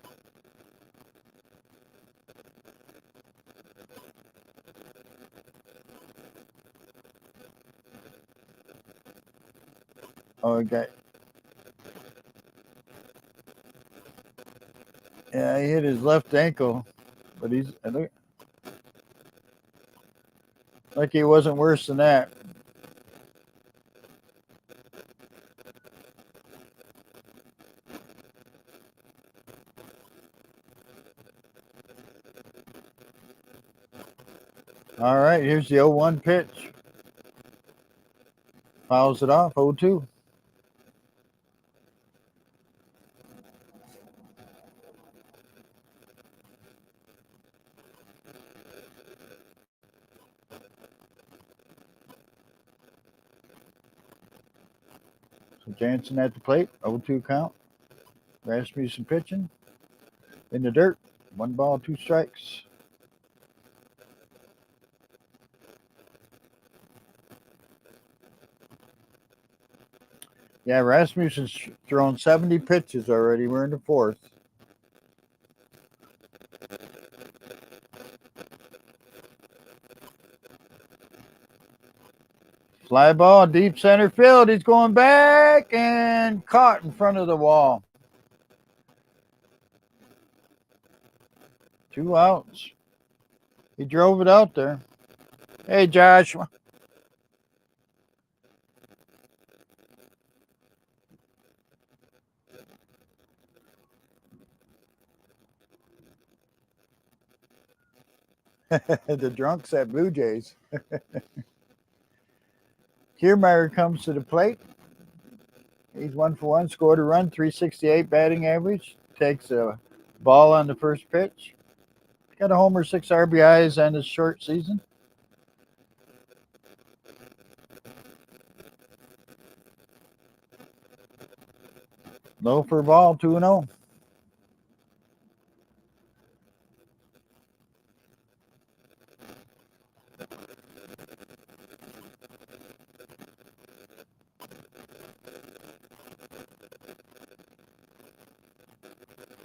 Okay. Yeah, he hit his left ankle, but he's like he wasn't worse than that. All right, here's the 0-1 pitch. Fouls it off, 0-2. So Jansen at the plate, 0-2 count. Rasmussen pitching. In the dirt, 1 ball, 2 strikes. Yeah, Rasmussen's thrown 70 pitches already. We're in the 4th. Fly ball, deep center field. He's going back and caught in front of the wall. 2 outs. He drove it out there. Hey, Josh. The drunks at Blue Jays. Kiermaier comes to the plate. He's 1-for-1, scored a run, 368 batting average. Takes a ball on the first pitch. Got a homer, 6 RBIs on his short season. Low for ball, 2-0.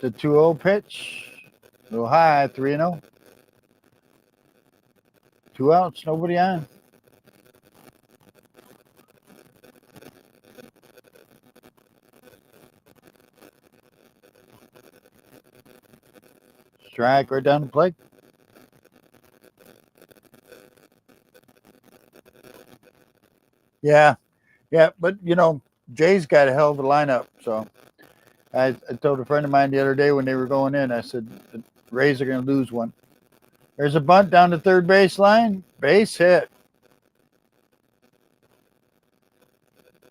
The 2-0 pitch. A little high, 3-0. 2 outs, nobody on. Strike right down the plate. Yeah, but Jay's got a hell of a lineup. So I told a friend of mine the other day when they were going in, I said the Rays are going to lose one. There's a bunt down the third base line. Base hit.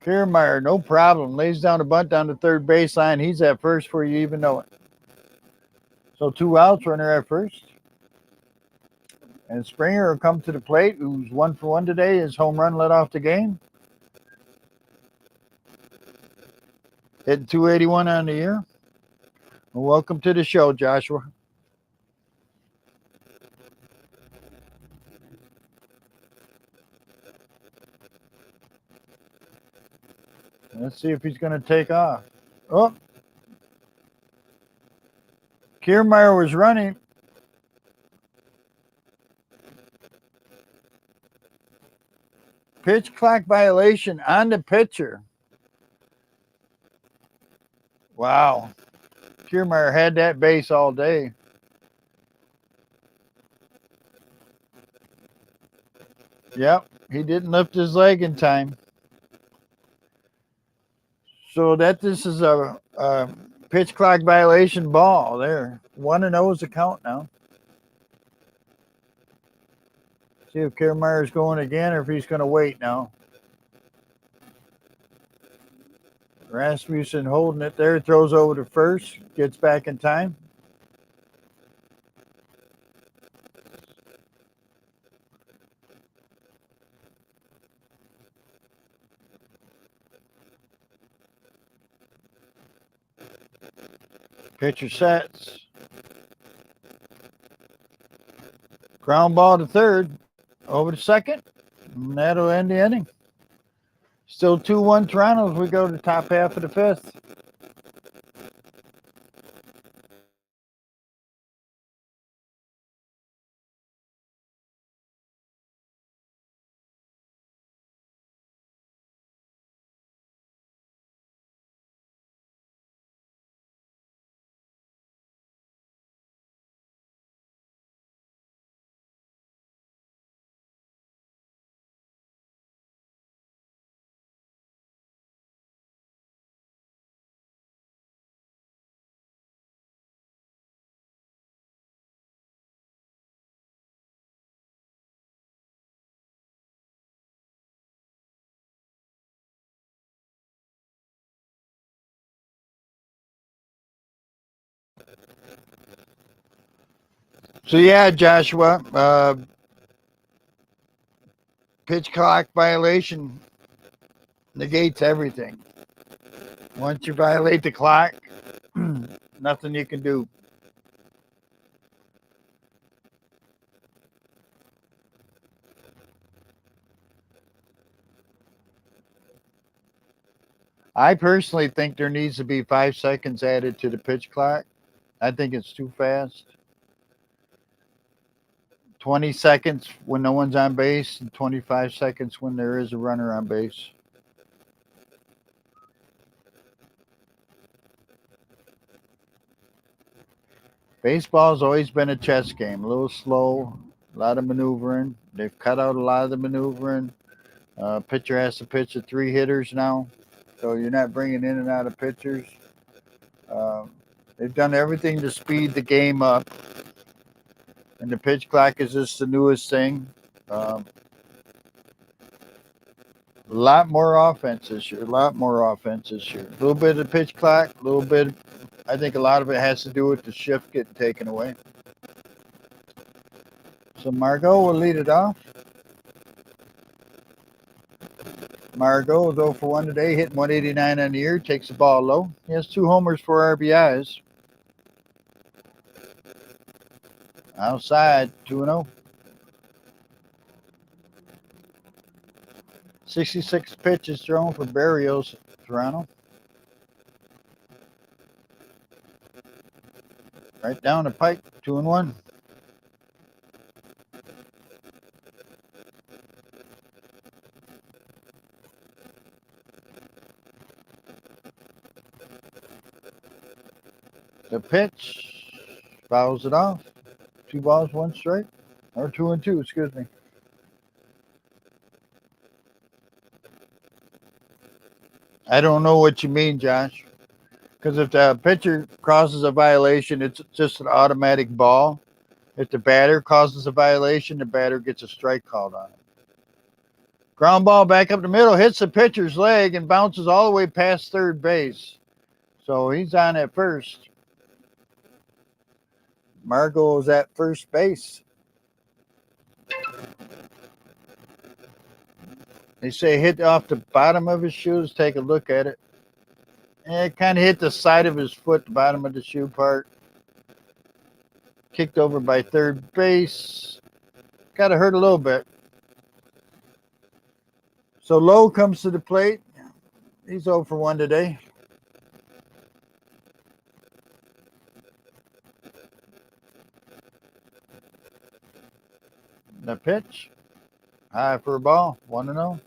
Kiermaier, no problem. Lays down a bunt down the third base line. He's at first before you even know it. So 2 outs, runner at first. And Springer will come to the plate, who's 1-for-1 today. His home run led off the game. Hitting 281 on the year. Well, welcome to the show, Joshua. Let's see if he's going to take off. Oh. Kiermaier was running. Pitch clock violation on the pitcher. Wow. Kiermaier had that base all day. Yep, he didn't lift his leg in time. So this is a pitch clock violation ball there. 1-0 is the count now. See if Kiermaier's going again or if he's going to wait now. Rasmussen holding it there, throws over to first, gets back in time. Pitcher sets. Ground ball to third. Over to second. And that'll end the inning. Still 2-1 Toronto as we go to the top half of the fifth. So yeah, Joshua, pitch clock violation negates everything. Once you violate the clock, nothing you can do. I personally think there needs to be 5 seconds added to the pitch clock. I think it's too fast. 20 seconds when no one's on base and 25 seconds when there is a runner on base. Baseball's always been a chess game, a little slow, a lot of maneuvering. They've cut out a lot of the maneuvering. Pitcher has to pitch to 3 hitters now, so you're not bringing in and out of pitchers. Um, they've done everything to speed the game up, and the pitch clock is just the newest thing. Um, a lot more offense this year. A lot more offense this year. A little bit of pitch clock. A little bit. I think a lot of it has to do with the shift getting taken away. So Margot will lead it off. Margot is 0 for 1 today, hitting 189 on the year. Takes the ball low. He has 2 homers, 4 RBIs. Outside, 2-0. 66 pitches thrown for Barrios, Toronto. Right down the pike, 2-1. The pitch fouls it off. 2 balls, 1 strike. Or 2-2, excuse me. I don't know what you mean, Josh. Because if the pitcher causes a violation, it's just an automatic ball. If the batter causes a violation, the batter gets a strike called on it. Ground ball back up the middle, hits the pitcher's leg and bounces all the way past third base. So he's on at first. Margot's at first base. They say hit off the bottom of his shoes. Take a look at it. It kind of hit the side of his foot, the bottom of the shoe part. Kicked over by third base. Got to hurt a little bit. So Lowe comes to the plate. He's 0 for 1 today. The pitch. High for a ball. 1-0.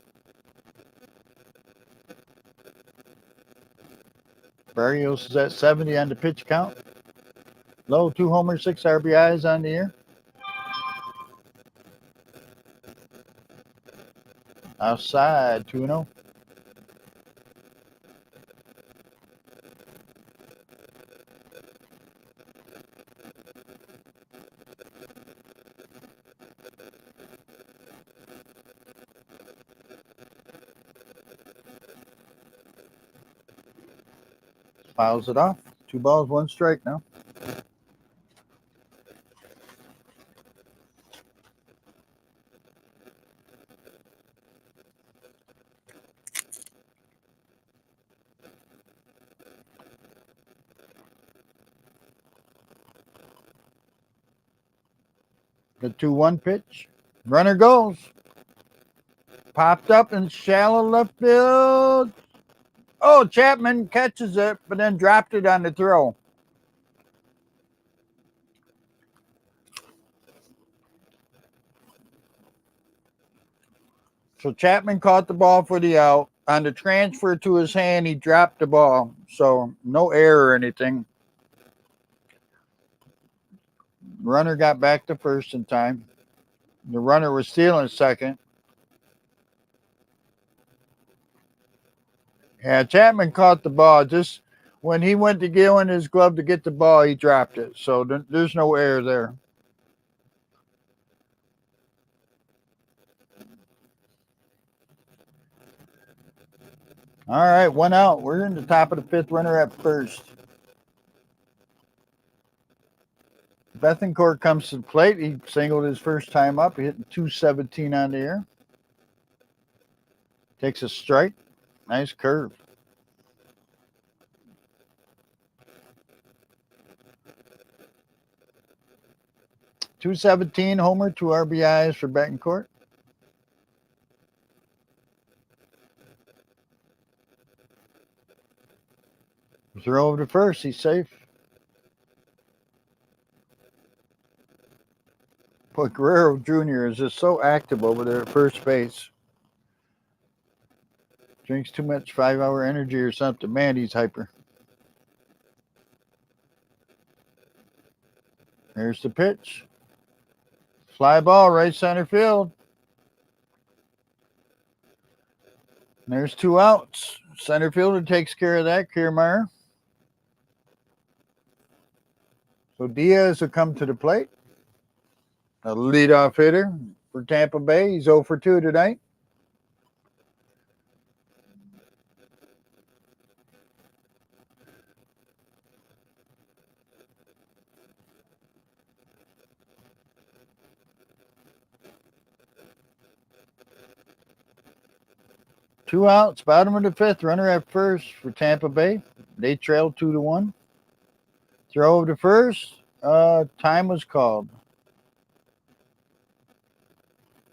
Barrios is at 70 on the pitch count. Lowe, 2 homers, 6 RBIs on the year. Outside, 2-0. Fouls it off. 2 balls, 1 strike now. The 2-1 pitch. Runner goes. Popped up in shallow left field. Oh, Chapman catches it, but then dropped it on the throw. So Chapman caught the ball for the out. On the transfer to his hand, he dropped the ball. So no error or anything. Runner got back to first in time. The runner was stealing second. Yeah, Chapman caught the ball. Just when he went to get in his glove to get the ball, he dropped it. So there's no error there. All right, 1 out. We're in the top of the 5th, runner at first. Bethencourt comes to the plate. He singled his first time up. He hit 217 on the air. Takes a strike. Nice curve. .217 homer, 2 RBIs for Bettencourt. Throw over to first. He's safe. But Guerrero Jr. is just so active over there at first base. Drinks too much 5-hour energy or something. Man, he's hyper. Here's the pitch. Fly ball, right center field. And there's 2 outs. Center fielder takes care of that, Kiermaier. So Diaz will come to the plate. A leadoff hitter for Tampa Bay. He's 0 for 2 tonight. Two outs, bottom of the 5th, runner at first for Tampa Bay. They trail 2-1. Throw over to first. Time was called.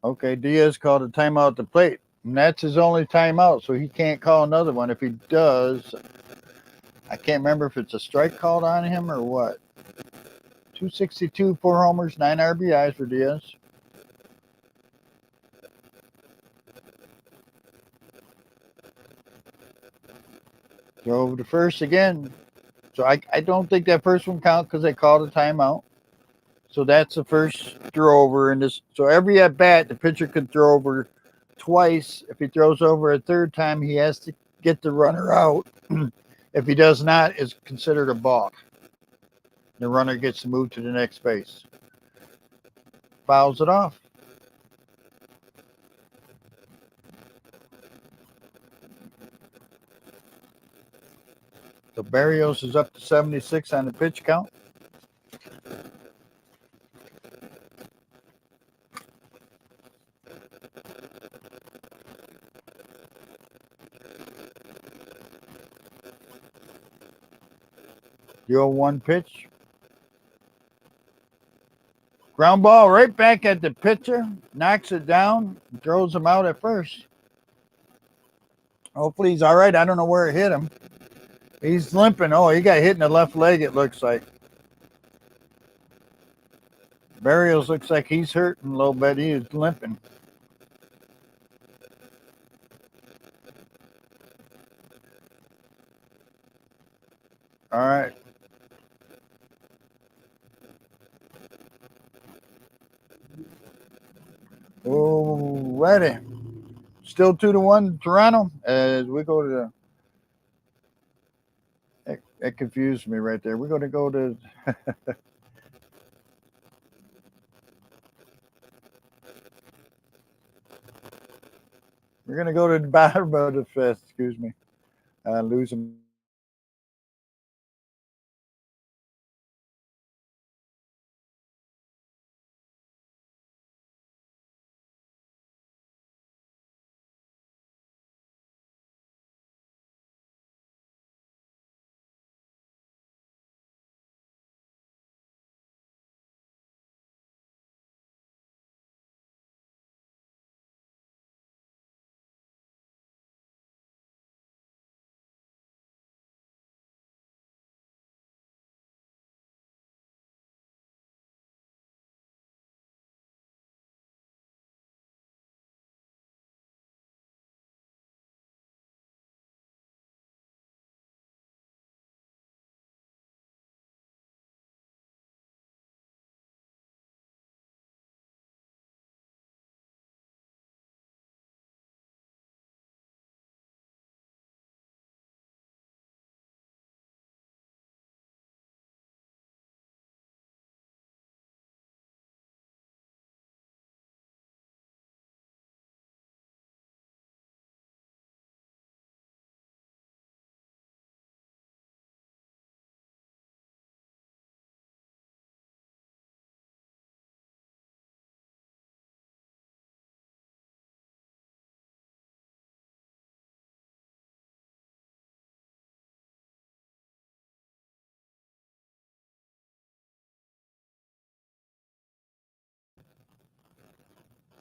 Okay, Diaz called a timeout at the plate. And that's his only timeout, so he can't call another one. If he does, I can't remember if it's a strike called on him or what. 262, 4 homers, 9 RBIs for Diaz. Throw over to first again. So I don't think that first one counts because they called a timeout. So that's the first throw over in this. So every at bat, the pitcher could throw over twice. If he throws over a third time, he has to get the runner out. If he does not, it's considered a balk. The runner gets to move to the next base. Fouls it off. So Barrios is up to 76 on the pitch count. The 0-1 pitch. Ground ball right back at the pitcher. Knocks it down. Throws him out at first. Hopefully he's all right. I don't know where it hit him. He's limping. Oh, he got hit in the left leg, it looks like. Barrios looks like he's hurting a little bit. He is limping. All right. Oh, ready. Still 2-1 Toronto as we go to the. That confused me right there. We're going to go to. We're going to go to the bottom of the 5th. Excuse me. Losing.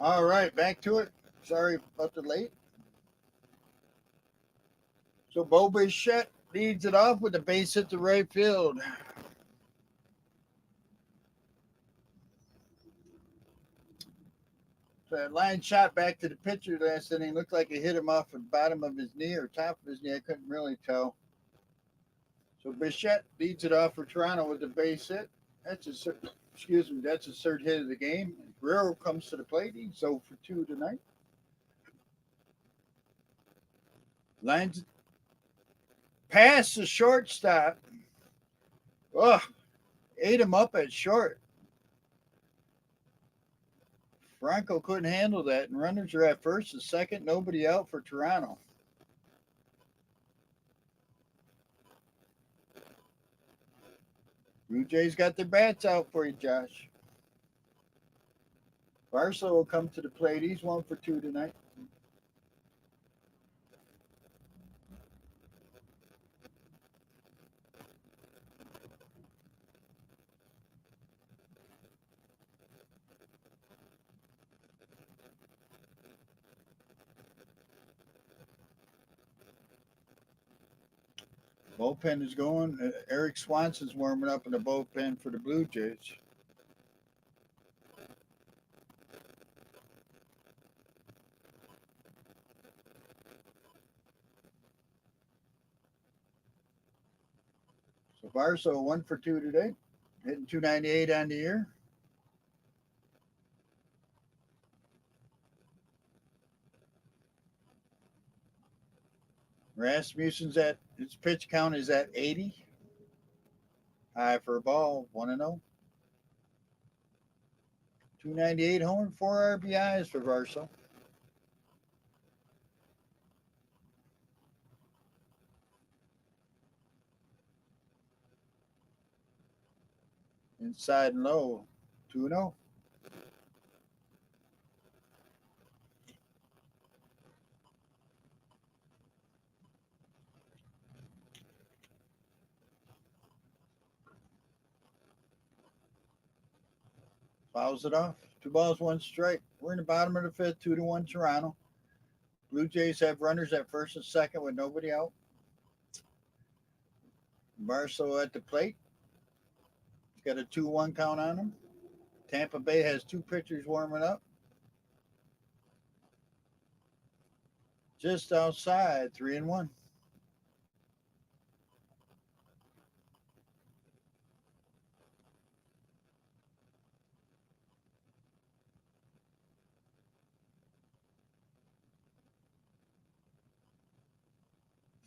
All right, back to it. Sorry about the late. So Bo Bichette leads it off with a base hit to right field. So that line shot back to the pitcher last inning looked like it hit him off the bottom of his knee or top of his knee. I couldn't really tell. So Bichette leads it off for Toronto with the base hit. That's excuse me. That's his third hit of the game. Guerrero comes to the plate. He's 0 for 2 tonight. Lines past the shortstop. Ugh, ate him up at short. Franco couldn't handle that, and runners are at first and second. Nobody out for Toronto. Blue Jays got their bats out for you, Josh. Barcelona will come to the plate. He's 1 for 2 tonight. Bullpen is going. Eric Swanson's warming up in the bullpen for the Blue Jays. So Barso 1 for 2 today, hitting 298 on the year. Rasmussen's at his pitch count is at 80. High for a ball, 1-0. 298 home, 4 RBIs for Barso. Inside and low, 2-0. Fouls it off. 2 balls, 1 strike. We're in the bottom of the fifth, 2-1 Toronto. Blue Jays have runners at first and second with nobody out. Barso at the plate. He's got a 2-1 count on him. Tampa Bay has 2 pitchers warming up. Just outside, 3-1.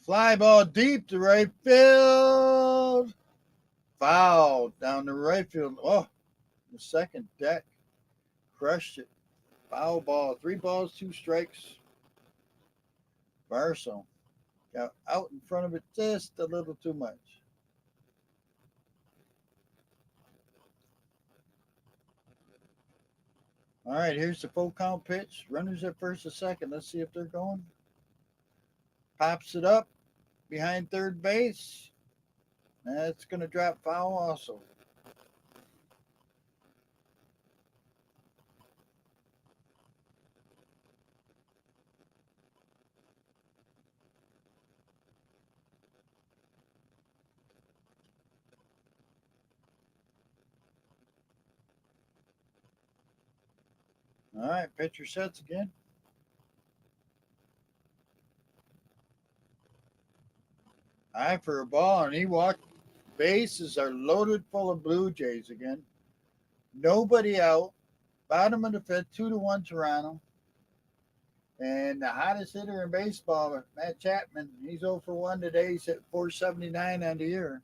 Fly ball deep to right field. Foul down the right field. Oh, the second deck. Crushed it. Foul ball. 3 balls, 2 strikes. Barso got out in front of it just a little too much. All right, here's the full count pitch. Runners at first and second. Let's see if they're going. Pops it up behind third base. That's going to drop foul also. All right, pitcher sets again. High for a ball, and he walked. Bases are loaded full of Blue Jays again. Nobody out. Bottom of the fifth, 2-1 Toronto. And the hottest hitter in baseball, Matt Chapman, he's 0 for 1 today. He's hit 479 on the year.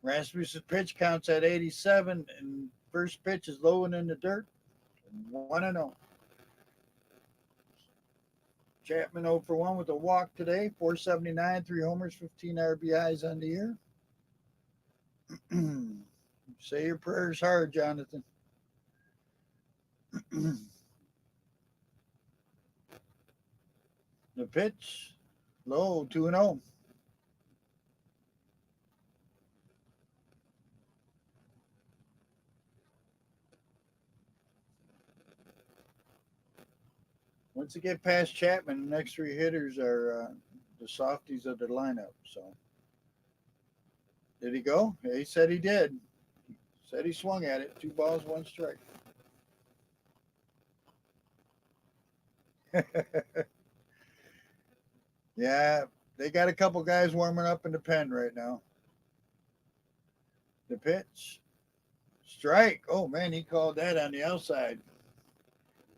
Rasmussen's pitch counts at 87, and first pitch is low and in the dirt. 1-0. Chapman 0 for 1 with a walk today. 479, 3 homers, 15 RBIs on the year. Say your prayers hard, Jonathan. The pitch, low, 2-0. Once you get past Chapman, the next 3 hitters are the softies of the lineup. So, did he go? Yeah, he said he did. Said he swung at it. 2 balls, 1 strike. Yeah, they got a couple guys warming up in the pen right now. The pitch, strike. Oh man, he called that on the outside.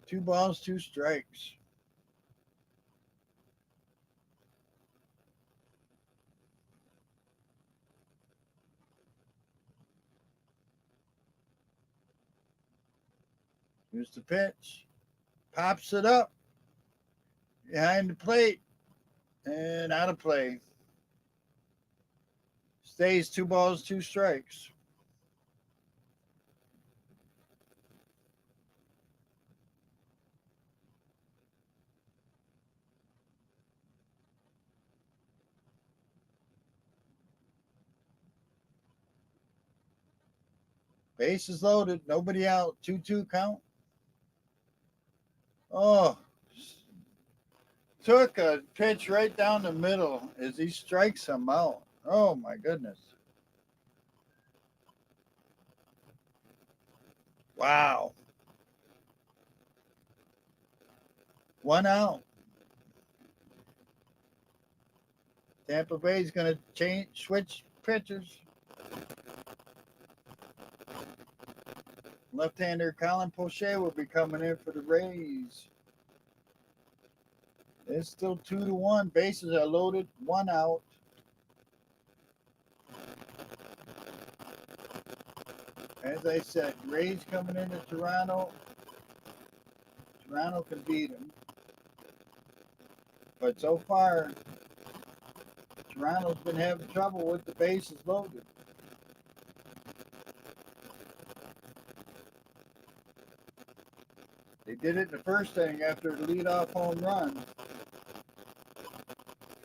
2 balls, 2 strikes. Here's the pitch. Pops it up behind the plate and out of play. Stays 2 balls, 2 strikes. Bases loaded, nobody out. 2-2 count. Oh, took a pitch right down the middle as he strikes him out. Oh my goodness. Wow. 1 out. Tampa Bay's going to switch pitchers. Left-hander Colin Poche will be coming in for the Rays. It's still 2-1. Bases are loaded. 1 out. As I said, Rays coming into Toronto. Toronto can beat them. But so far, Toronto's been having trouble with the bases loaded. They did it in the first inning after the leadoff home run.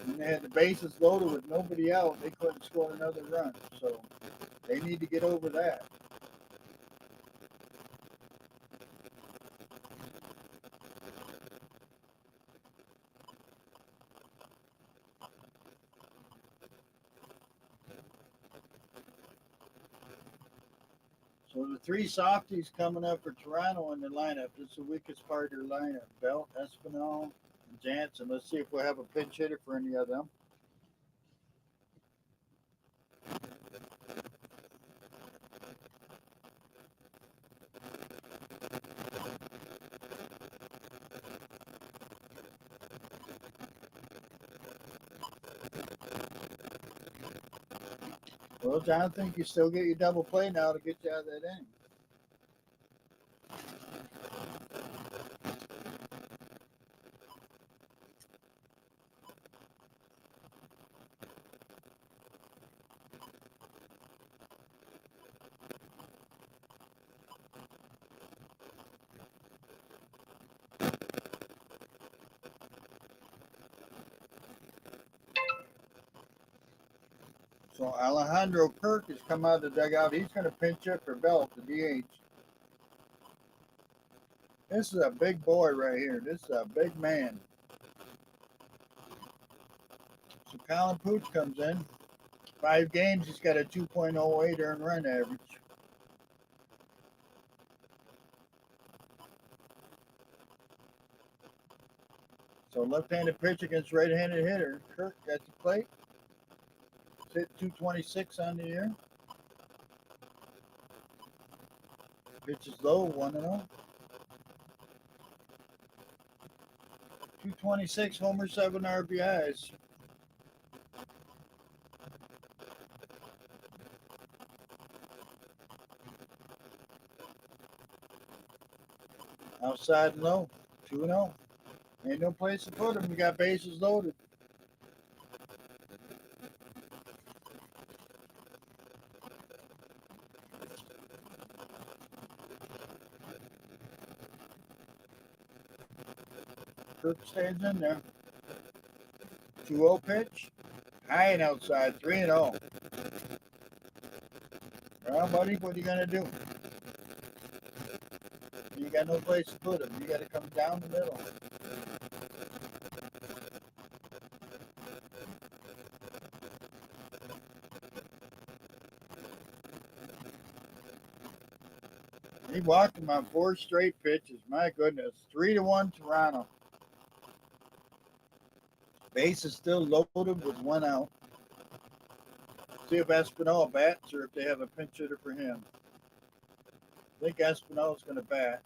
And they had the bases loaded with nobody out. They couldn't score another run. So they need to get over that. So the 3 softies coming up for Toronto in the lineup. This is the weakest part of their lineup. Belt, Espinal, and Jansen. Let's see if we'll have a pinch hitter for any of them. Well, Jonathan, you still get your double play now to get you out of that inning. So Alejandro Kirk has come out of the dugout. He's going to pinch hit for Belt, the DH. This is a big boy right here. This is a big man. So Colin Pooch comes in. 5 games, he's got a 2.08 earned run average. So left-handed pitch against right-handed hitter. Kirk at the plate. Hit 226 on the year. Pitch is low, 1-0. 226, homer, 7 RBIs. Outside and low, 2-0. Ain't no place to put him. You got bases loaded. Kirk stands in there. 2-0 pitch. High and outside, 3-0. Well, buddy, what are you going to do? You got no place to put him. You got to come down the middle. He walked him on 4 straight pitches. My goodness. 3-1 Toronto. Base is still loaded with one out. See if Espinal bats or if they have a pinch hitter for him. I think Espinal is going to bat.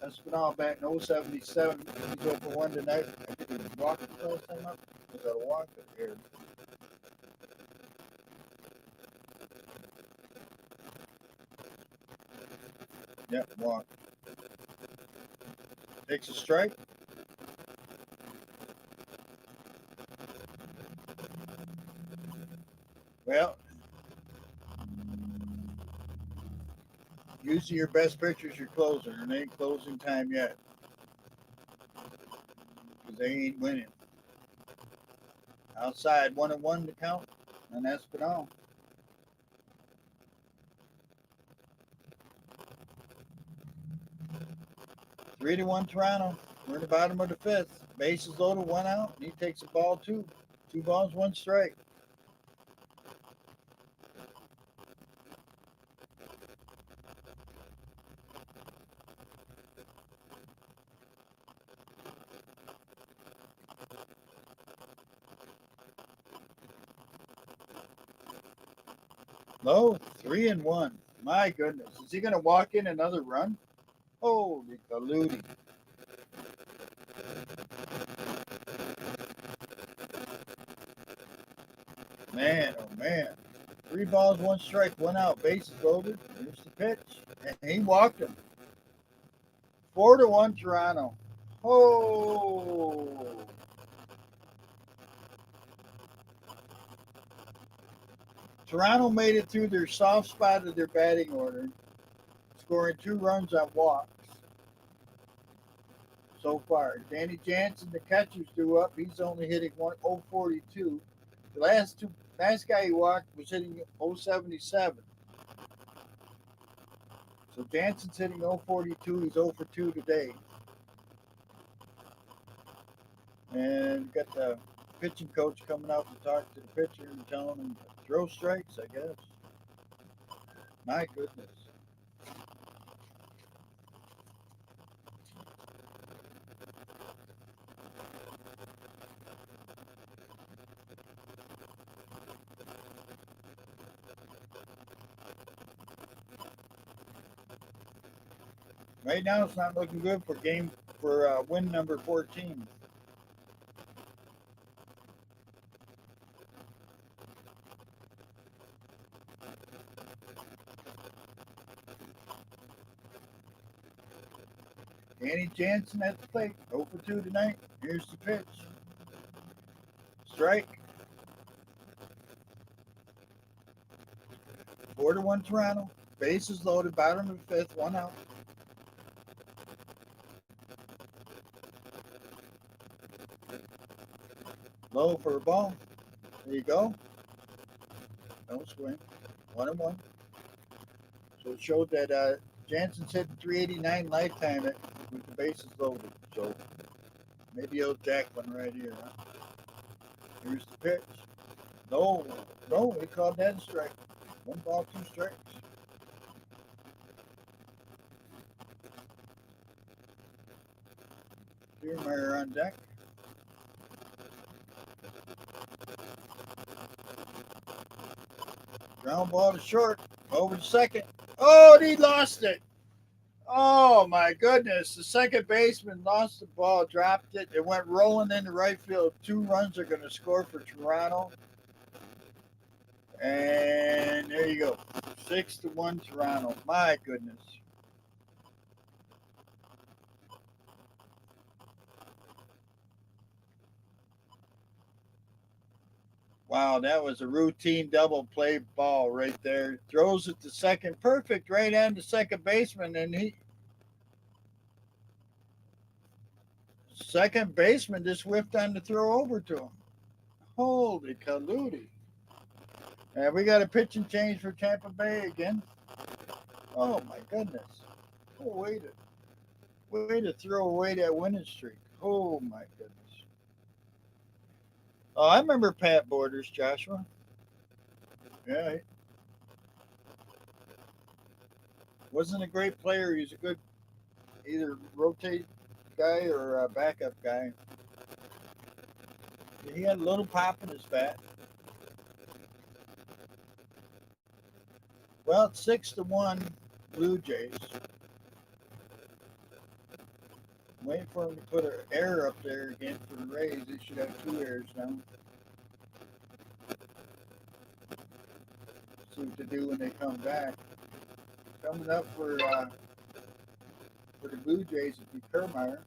Espinal batting 077. He's over one tonight. I think he walked the last time up. He's got to walk it here. Yep, walk. Takes a strike. Well, usually your best pitcher is your closer, and it ain't closing time yet. Because they ain't winning. Outside, 1-1 to count on Espinal. Three to one Toronto. We're in the bottom of the fifth. Base is loaded, one out, and he takes a ball two. 2 balls, 1 strike. Low, 3-1. My goodness. Is he going to walk in another run? Holy Kaludi. Man, oh man. 3 balls, 1 strike, 1 out. Bases loaded. Here's the pitch. And he walked him. 4-1 Toronto. Oh. Toronto made it through their soft spot of their batting order, scoring 2 runs on walks so far. Danny Jansen, the catcher's due up. He's only hitting 042. The last guy he walked was hitting 077. So Jansen's hitting 042. He's 0 for 2 today. And got the pitching coach coming out to talk to the pitcher and telling him to throw strikes, I guess. My goodness. Right now, it's not looking good for win number 14. Danny Jansen at the plate, 0 for 2 tonight. Here's the pitch. Strike. 4-1 Toronto. Bases loaded, bottom of the 5th, 1 out. Low for a ball. There you go. Don't swing. 1-1. So it showed that Jansen's hitting 389 lifetime with the bases loaded. So maybe he'll jack one right here. Huh? Here's the pitch. No, he called that a strike. 1 ball, 2 strikes. Kiermaier on deck. Ground ball to short. Over to second. Oh, he lost it. Oh, my goodness. The second baseman lost the ball, dropped it. It went rolling into right field. 2 runs are going to score for Toronto. And there you go. 6-1 Toronto. My goodness. Wow, that was a routine double play ball right there. Throws it to second. Perfect right on the second baseman. And second baseman just whiffed on the throw over to him. Holy Kaludi. And we got a pitching change for Tampa Bay again. Oh my goodness. Oh, way to throw away that winning streak. Oh my goodness. Oh, I remember Pat Borders, Joshua. Yeah. Wasn't a great player. He's a good either rotate guy or a backup guy. He had a little pop in his bat. Well, it's 6-1 Blue Jays. I'm waiting for him to put an error up there again for the Rays. They should have 2 errors now. See what to do when they come back. Coming up for the Blue Jays would be Kermeyer.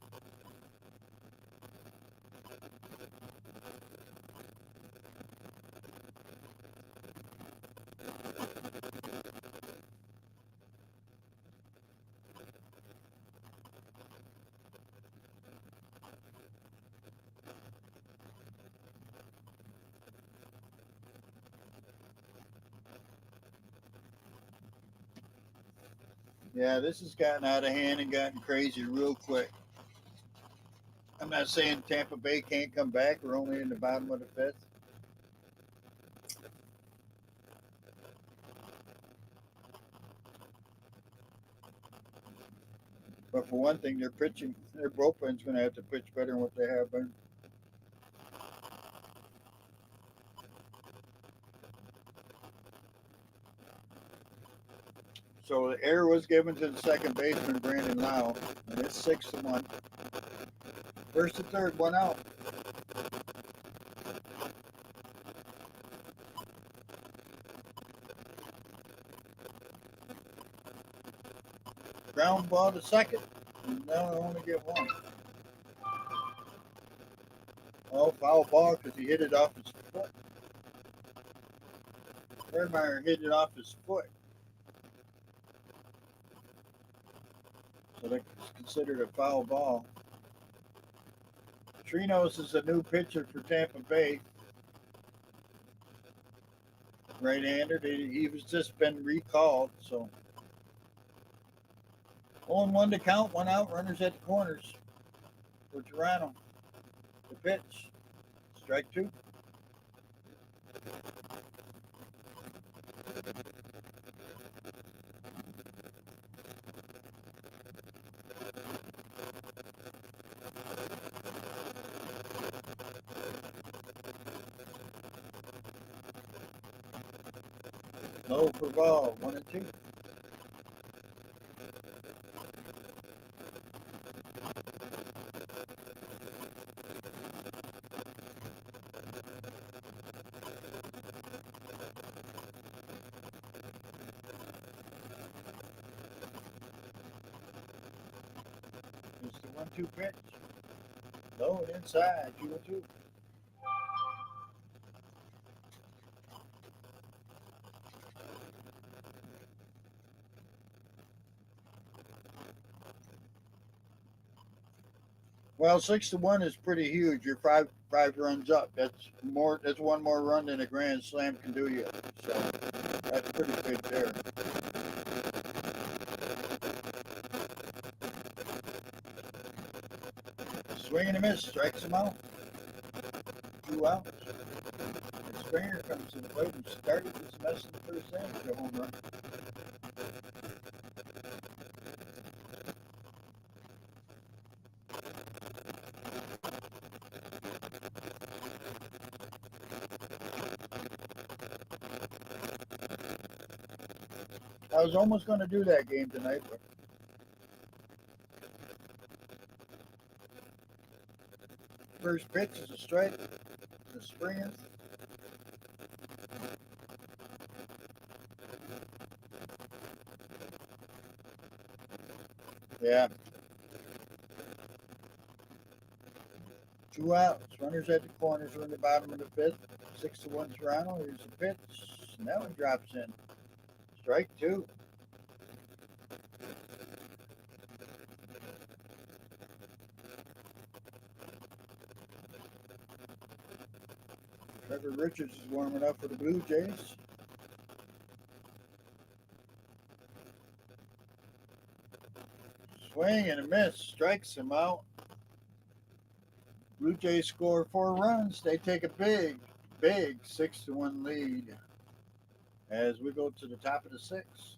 Yeah, this has gotten out of hand and gotten crazy real quick. I'm not saying Tampa Bay can't come back. We're only in the bottom of the 5th. But for one thing, their pitching, their bullpen's going to have to pitch better than what they have been. So the error was given to the second baseman, Brandon Lau, and it's 6-1. First to third, 1 out. Ground ball to second, and now they only get 1. Oh, foul ball because he hit it off his foot. Ermeyer hit it off his foot. So that's considered a foul ball. Trinos is a new pitcher for Tampa Bay. Right-hander. He was just been recalled, so 0-1 to count, 1 out, runners at the corners for Toronto. The pitch, strike 2. Low for ball, 1-2. It's the 1-2 pitch. Low and inside, 2-2. Well, 6-1 is pretty huge. You're five runs up. That's more. That's 1 more run than a grand slam can do you. So that's pretty big there. Swing and a miss, strikes him out. 2 outs. And Springer comes to the plate and started this mess in the first inning with a home run. I was almost going to do that game tonight, but first pitch is a strike to Springer. Yeah. 2 outs. Runners at the corners are in the bottom of the 5th. 6-1 Toronto. Here's the pitch. Now it drops in. Strike 2. Trevor Richards is warming up for the Blue Jays. Swing and a miss. Strikes him out. Blue Jays score 4 runs. They take a big 6-1 lead as we go to the top of the 6th.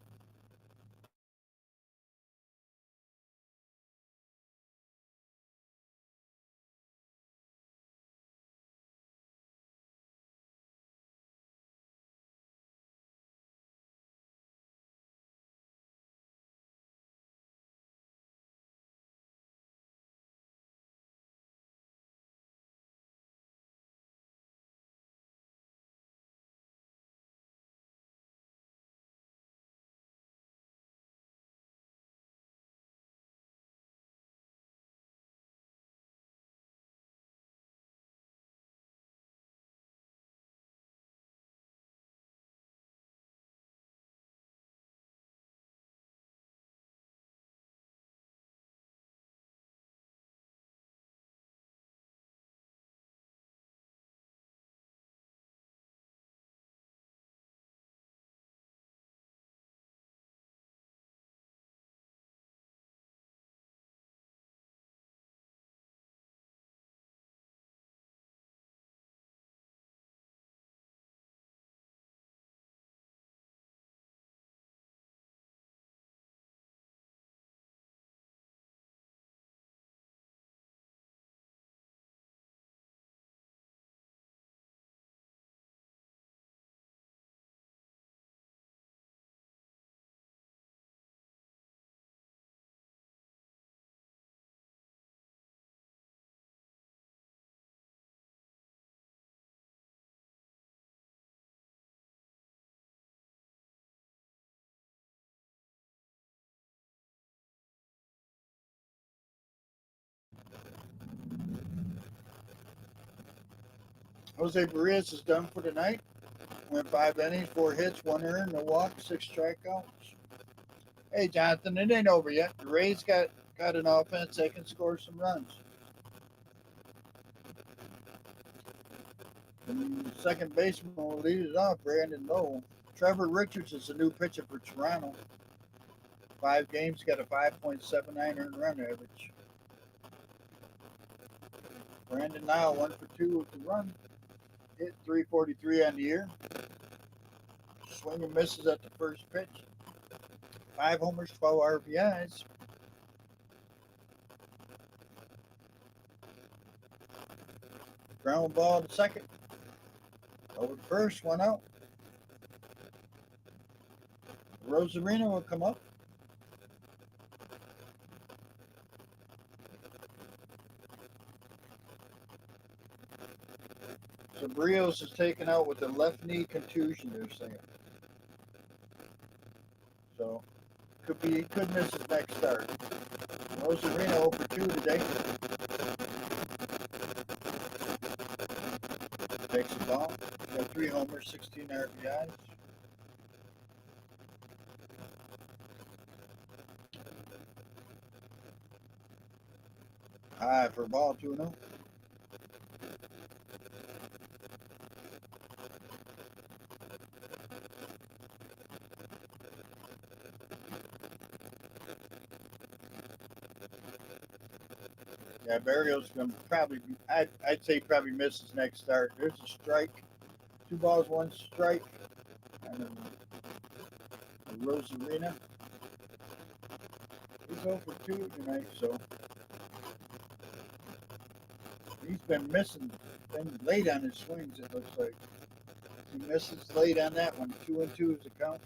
Jose Barrios is done for the night. Went 5 innings, 4 hits, 1 earned, no walks, 6 strikeouts. Hey, Jonathan, it ain't over yet. The Rays got an offense. They can score some runs. And second baseman will lead it off, Brandon Lowe. Trevor Richards is a new pitcher for Toronto. 5 games, got a 5.79 earned run average. Brandon Nile 1 for 2 with the run. Hit 343 on the year. Swing and misses at the first pitch. 5 homers, 12 RBIs. Ground ball to second. Over to first, 1 out. Rosarino will come up. So Brios is taken out with a left knee contusion, they're saying. So he could miss his next start. Rosarino 0 for 2 today. Takes the ball. Got 3 homers, 16 RBIs. High for a ball, 2-0. Yeah, Barrios going to probably, I'd say probably miss his next start. There's a strike. 2 balls, 1 strike. And a Rosarina. He's 0 for 2 tonight, so he's been late on his swings, it looks like. He misses late on that one. 2-2 is the count.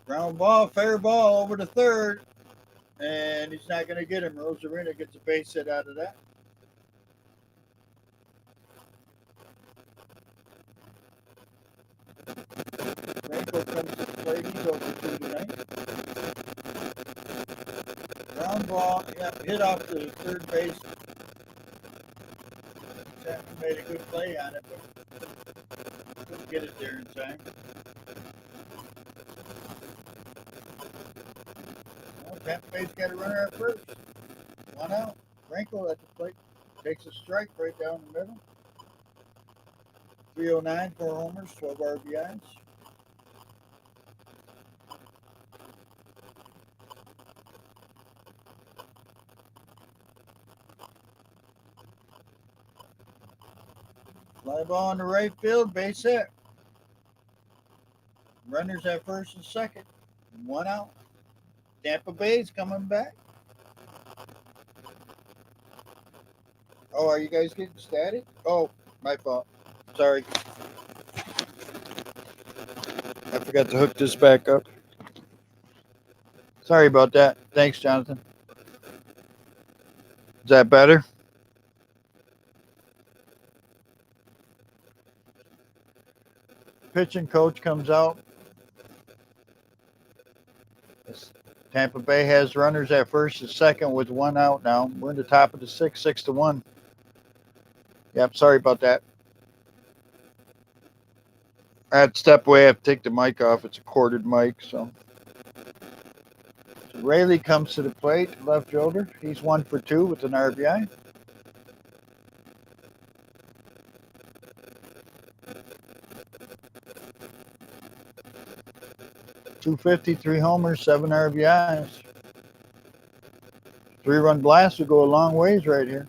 Ground ball, fair ball over to third. And he's not going to get him. Rosarina gets a base hit out of that. Franco comes to the plate. He's over 2 tonight. Ground ball, hit off the third base. Chapman made a good play on it, but couldn't get it there in time. Well, Tampa Bay's got a runner at first. 1 out. Franco at the plate takes a strike right down the middle. 309, 4 homers, 12 RBIs. Fly ball in the right field, base hit. Runners at first and second. 1 out. Tampa Bay's coming back. Oh, are you guys getting static? Oh, my fault. Sorry. I forgot to hook this back up. Sorry about that. Thanks, Jonathan. Is that better? Pitching coach comes out. Tampa Bay has runners at first and second with 1 out now. We're in the top of the 6th, 6-1. Yep, sorry about that. I had to step away. I have to take the mic off. It's a corded mic, so Rayleigh comes to the plate, left fielder. He's 1 for 2 with an RBI. .250, 3 homers, 7 RBIs. 3-run blast would go a long ways right here.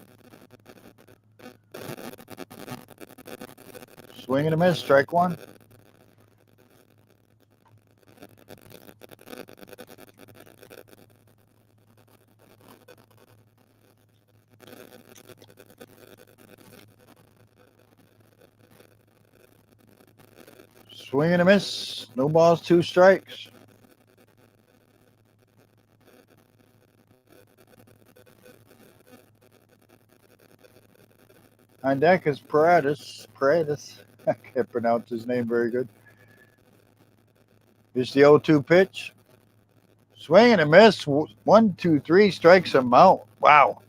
Swing and a miss, strike 1. Swing and a miss. No balls, 2 strikes. On deck is Paredes. I can't pronounce his name very good. Here's the 0-2 pitch. Swing and a miss. 1-2-3 strikes him out. Wow.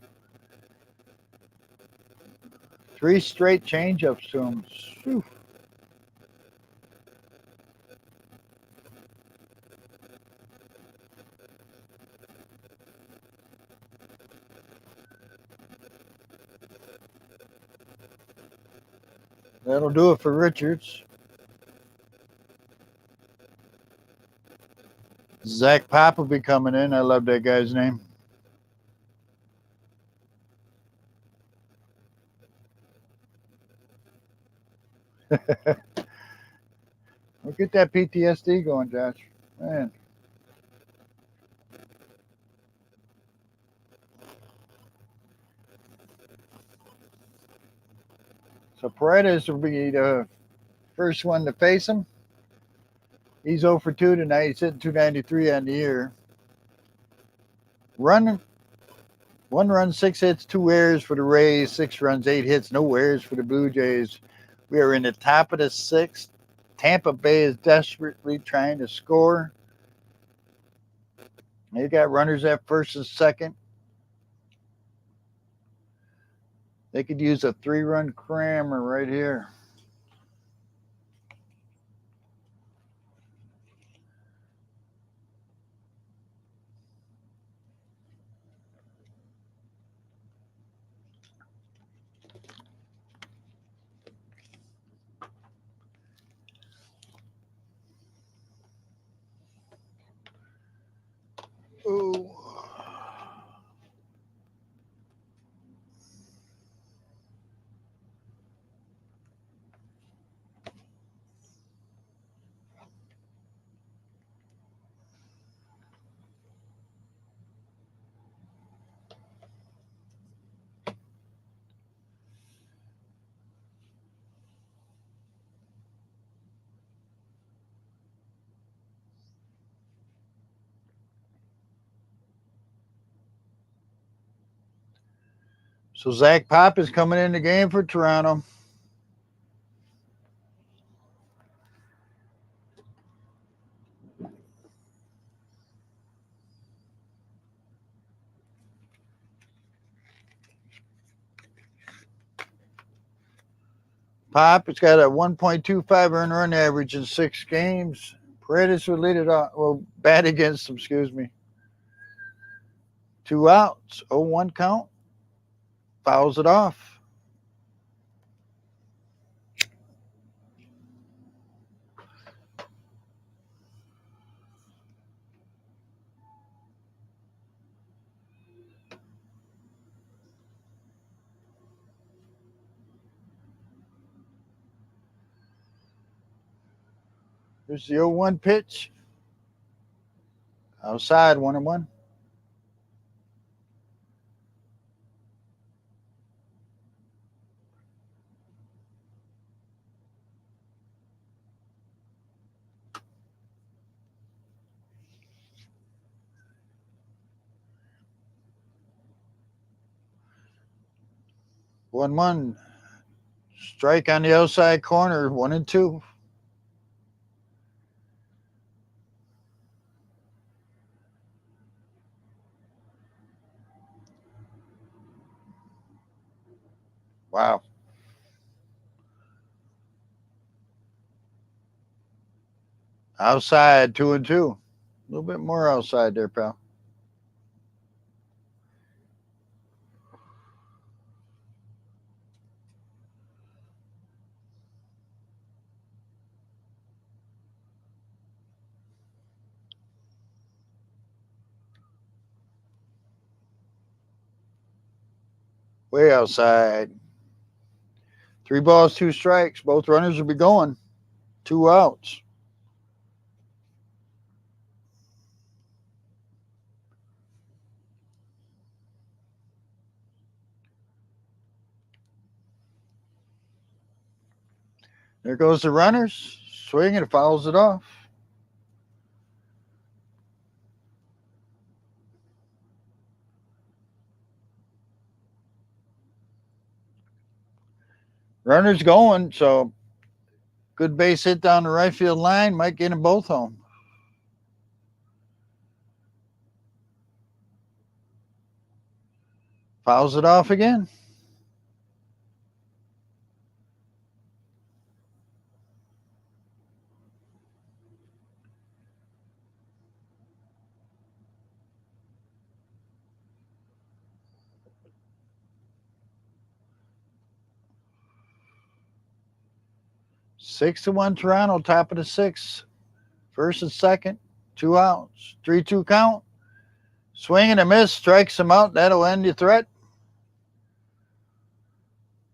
3 straight changeups to him. Whew. That'll do it for Richards. Zach Pop will be coming in. I love that guy's name. We'll get that PTSD going, Josh. Man. So Paredes will be the first one to face him. He's 0 for 2 tonight. He's hitting 293 on the year. One run, 6 hits, 2 errors for the Rays. 6 runs, 8 hits, no errors for the Blue Jays. We are in the top of the 6th. Tampa Bay is desperately trying to score. They got runners at first and second. They could use a 3-run crammer right here. Ooh. So Zach Pop is coming in the game for Toronto. Pop has got a 1.25 earned run average in 6 games. Paredes will lead it off. Well, bat against him, excuse me. 2 outs, 0-1 count. Fouls it off. Here's the 0-1 pitch. Outside, 1-1. One. Strike on the outside corner, 1-2. Wow. Outside, 2-2. A little bit more outside there, pal. Way outside. 3 balls, 2 strikes. Both runners will be going. 2 outs. There goes the runners. Swing and fouls it off. Runners going, so Good base hit down the right field line. Might get them both home. Fouls it off again. Six to one Toronto, top of the sixth. First and second, 2 outs. 3-2 count. Swing and a miss, strikes him out. That'll end your threat.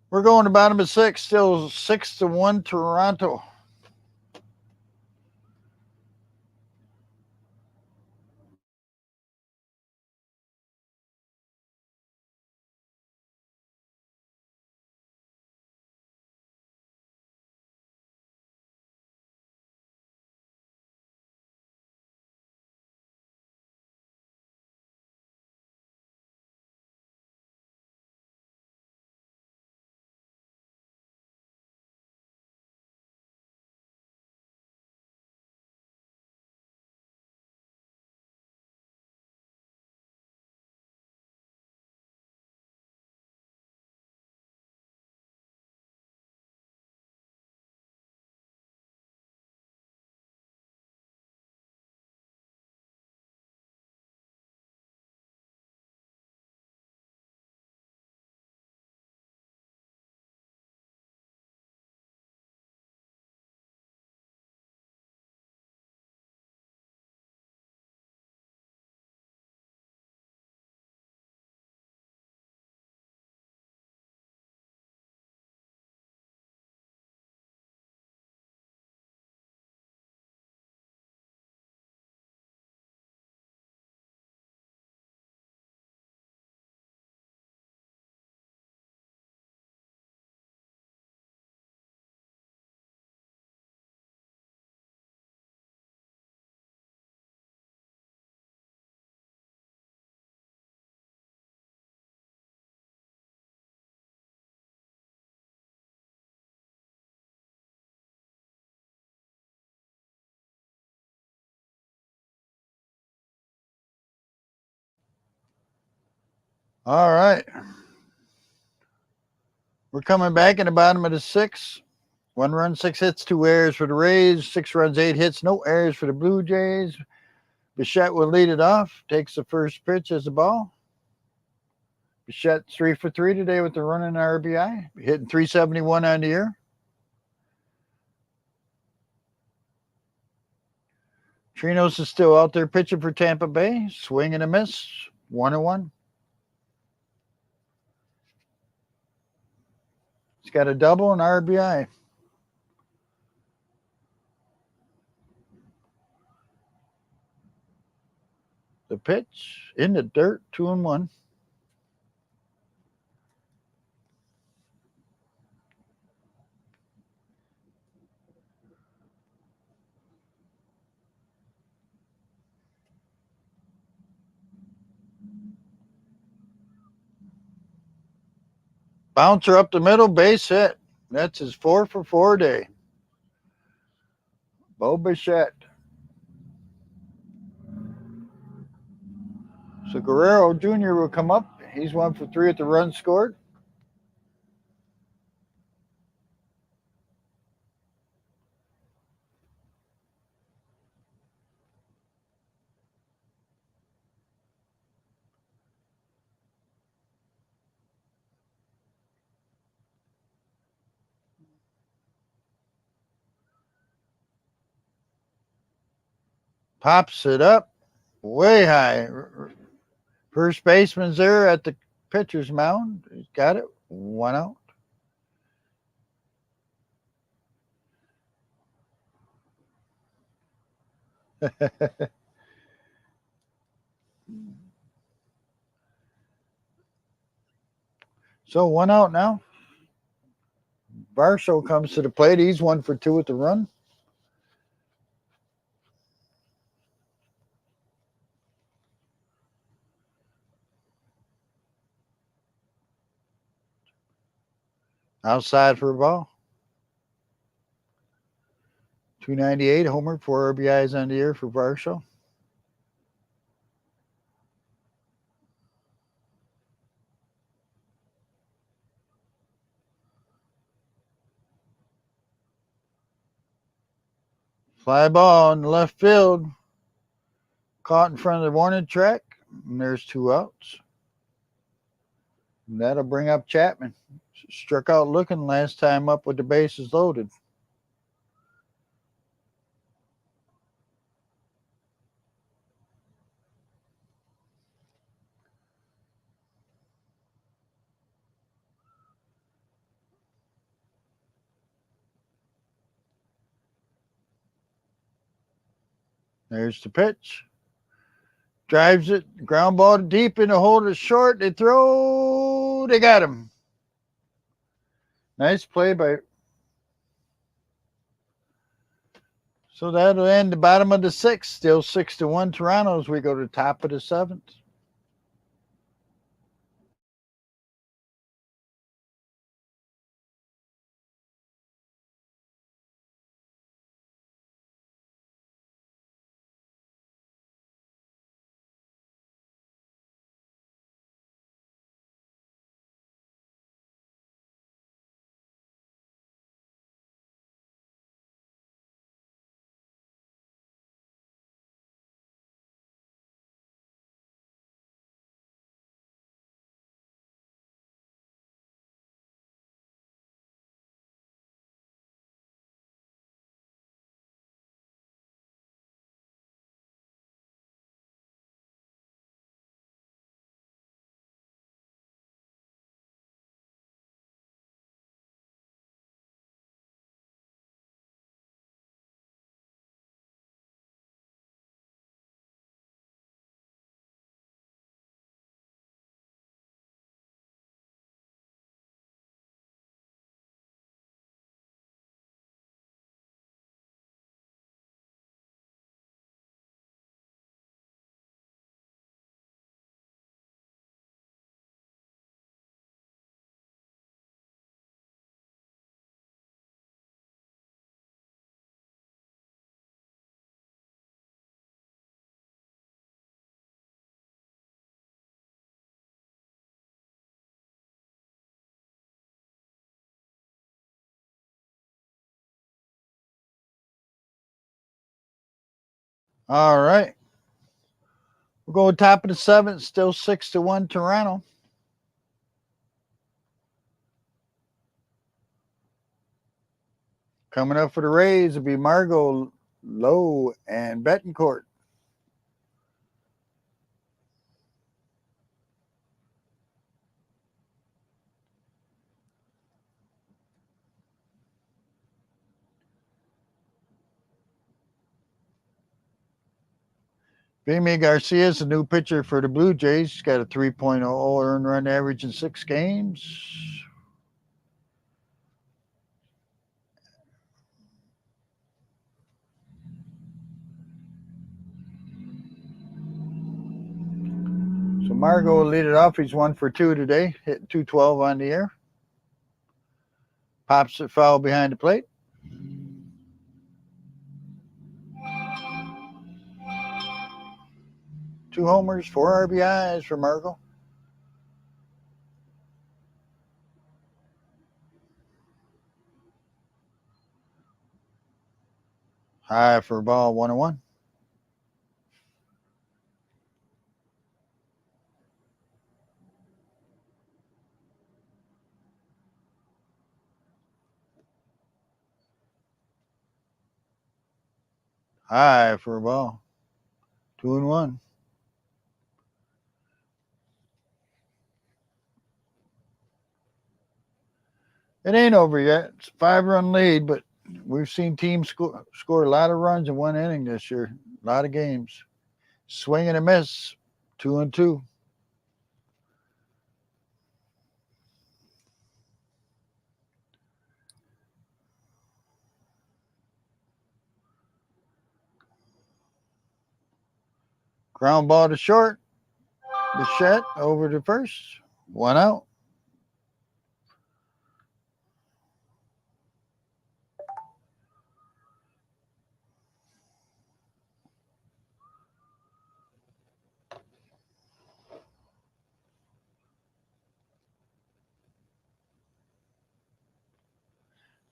We're going to bottom of six, still 6 to one Toronto. All right. We're coming back in the bottom of the sixth. 1 run, 6 hits, 2 errors for the Rays. 6 runs, 8 hits, no errors for the Blue Jays. Bichette will lead it off. Takes the first pitch as a ball. Bichette 3 for 3 today with the run and RBI. Hitting 371 on the year. Trinos is still out there pitching for Tampa Bay. Swing and a miss. 1-1. He's got a double and RBI. The pitch in the dirt, 2-1. Bouncer up the middle, base hit. That's his 4 for 4 day. Bo Bichette. So Guerrero Jr. will come up. He's 1 for 3 at the run scored. Pops it up way high. First baseman's there at the pitcher's mound. He's got it. 1 out. So 1 out now. Varsho comes to the plate. He's 1 for 2 at the run. Outside for a ball. .298 homer, 4 RBIs on the year for Varsho. Fly ball in the left field. Caught in front of the warning track. And there's 2 outs. And that'll bring up Chapman. Struck out looking last time up with the bases loaded. There's the pitch. Drives it. Ground ball deep in the hole. It's short. They throw. They got him. Nice play by. So that'll end the bottom of the 6th. Still 6-1 Toronto as we go to the top of the 7th. All right. We're going top of the 7th. Still 6-1 Toronto. Coming up for the Rays will be Margot, Lowe, and Betancourt. Vimy Garcia is a new pitcher for the Blue Jays. He's got a 3.0 earned run average in 6 games. So Margot will lead it off. He's 1 for 2 today, hitting 212 on the air. Pops it foul behind the plate. Two homers, 4 RBIs for Margot. High for a ball, 1-1. High for a ball, 2-1. It ain't over yet. It's a 5-run lead, but we've seen teams score a lot of runs in 1 inning this year. A lot of games. Swing and a miss, 2-2. Ground ball to short. Bichette over to first. 1 out.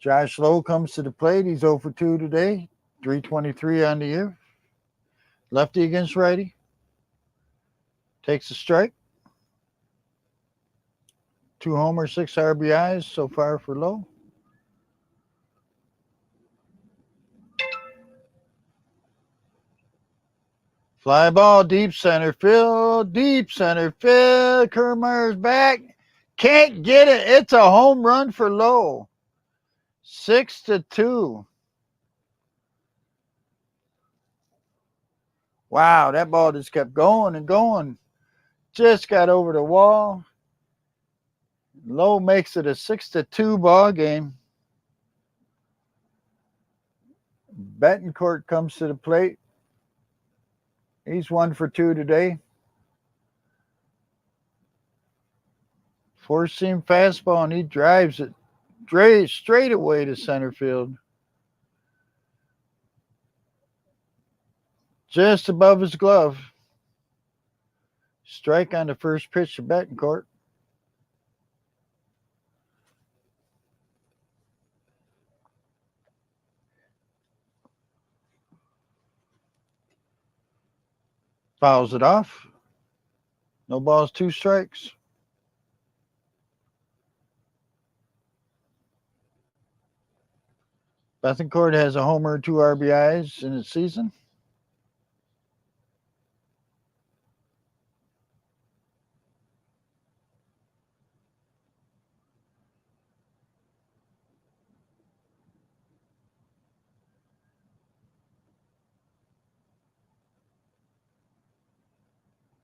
Josh Lowe comes to the plate. He's 0 for 2 today. 323 on the year. Lefty against righty. Takes a strike. 2 homers, 6 RBIs so far for Lowe. Fly ball, deep center field. Deep center field. Kiermaier's back. Can't get it. It's a home run for Lowe. 6-2. Wow, that ball just kept going and going. Just got over the wall. Lowe makes it a 6-2 ball game. Betancourt comes to the plate. He's 1 for 2 today. Four-seam fastball, and he drives it straight away to center field. Just above his glove. Strike on the first pitch to Betancourt. Fouls it off. No balls, 2 strikes. Betancourt has a homer, 2 RBIs in the season.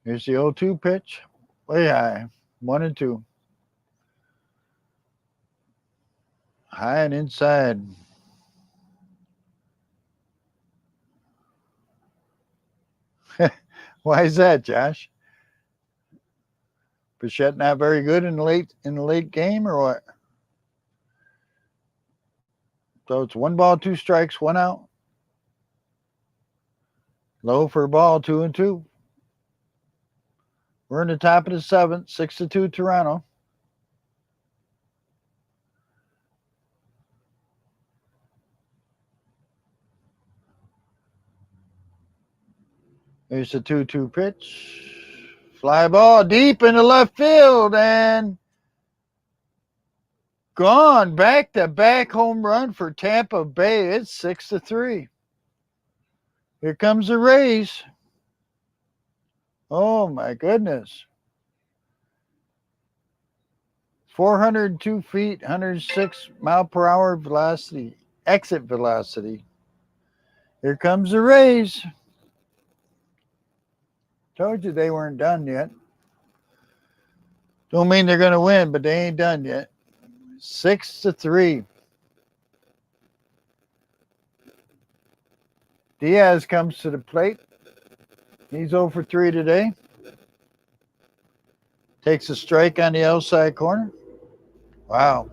Here's the 0-2 pitch. Way high. 1-2. High and inside. Why is that, Josh? Bichette not very good in the late game, or what? So it's 1 ball, 2 strikes, 1 out. Low for a ball, 2-2. We're in the top of the 7th, 6-2 Toronto. Here's the 2-2 pitch. Fly ball deep into left field and gone. Back-to-back home run for Tampa Bay. It's 6-3. Here comes the Rays. Oh, my goodness. 402 feet, 106 mile per hour velocity, exit velocity. Here comes the Rays. Told you they weren't done yet. Don't mean they're going to win, but they ain't done yet. 6-3. Diaz comes to the plate. He's 0 for 3 today. Takes a strike on the outside corner. Wow.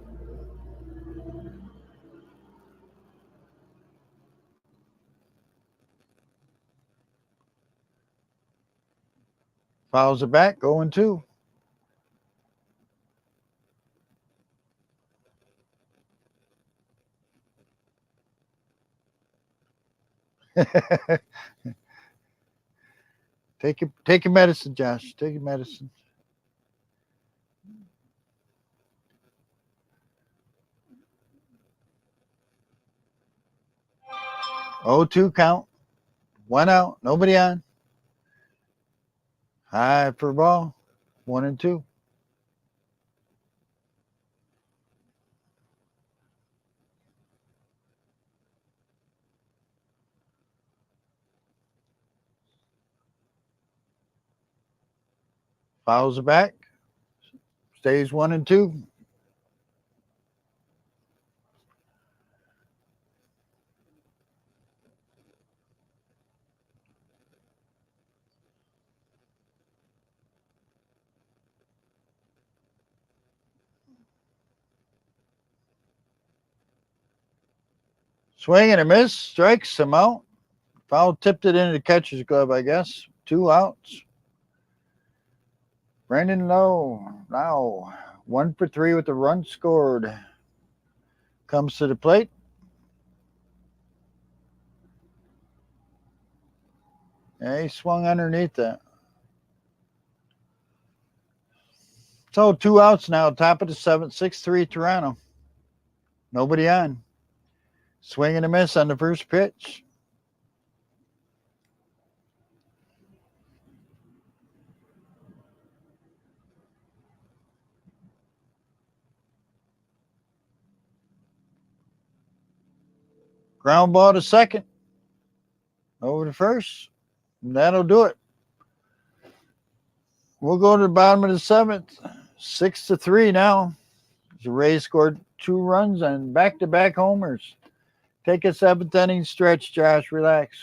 Fouls it back, 0-2. Take your medicine, Josh. Take your medicine. Oh, 2 count. 1 out. Nobody on. High for ball. 1-2. Fouls it back. Stays 1-2. Swing and a miss. Strikes him out. Foul tipped it into the catcher's glove, I guess. 2 outs. Brandon Lowe now 1 for 3 with the run scored. comes to the plate. Yeah, he swung underneath that. So 2 outs now, top of the seventh, 6-3 Toronto. Nobody on. Swing and a miss on the first pitch. Ground ball to second. Over to first. And that'll do it. We'll go to the bottom of the seventh. 6-3 now. The Rays scored 2 runs and back-to-back homers. Take a 7th inning stretch, Josh. Relax.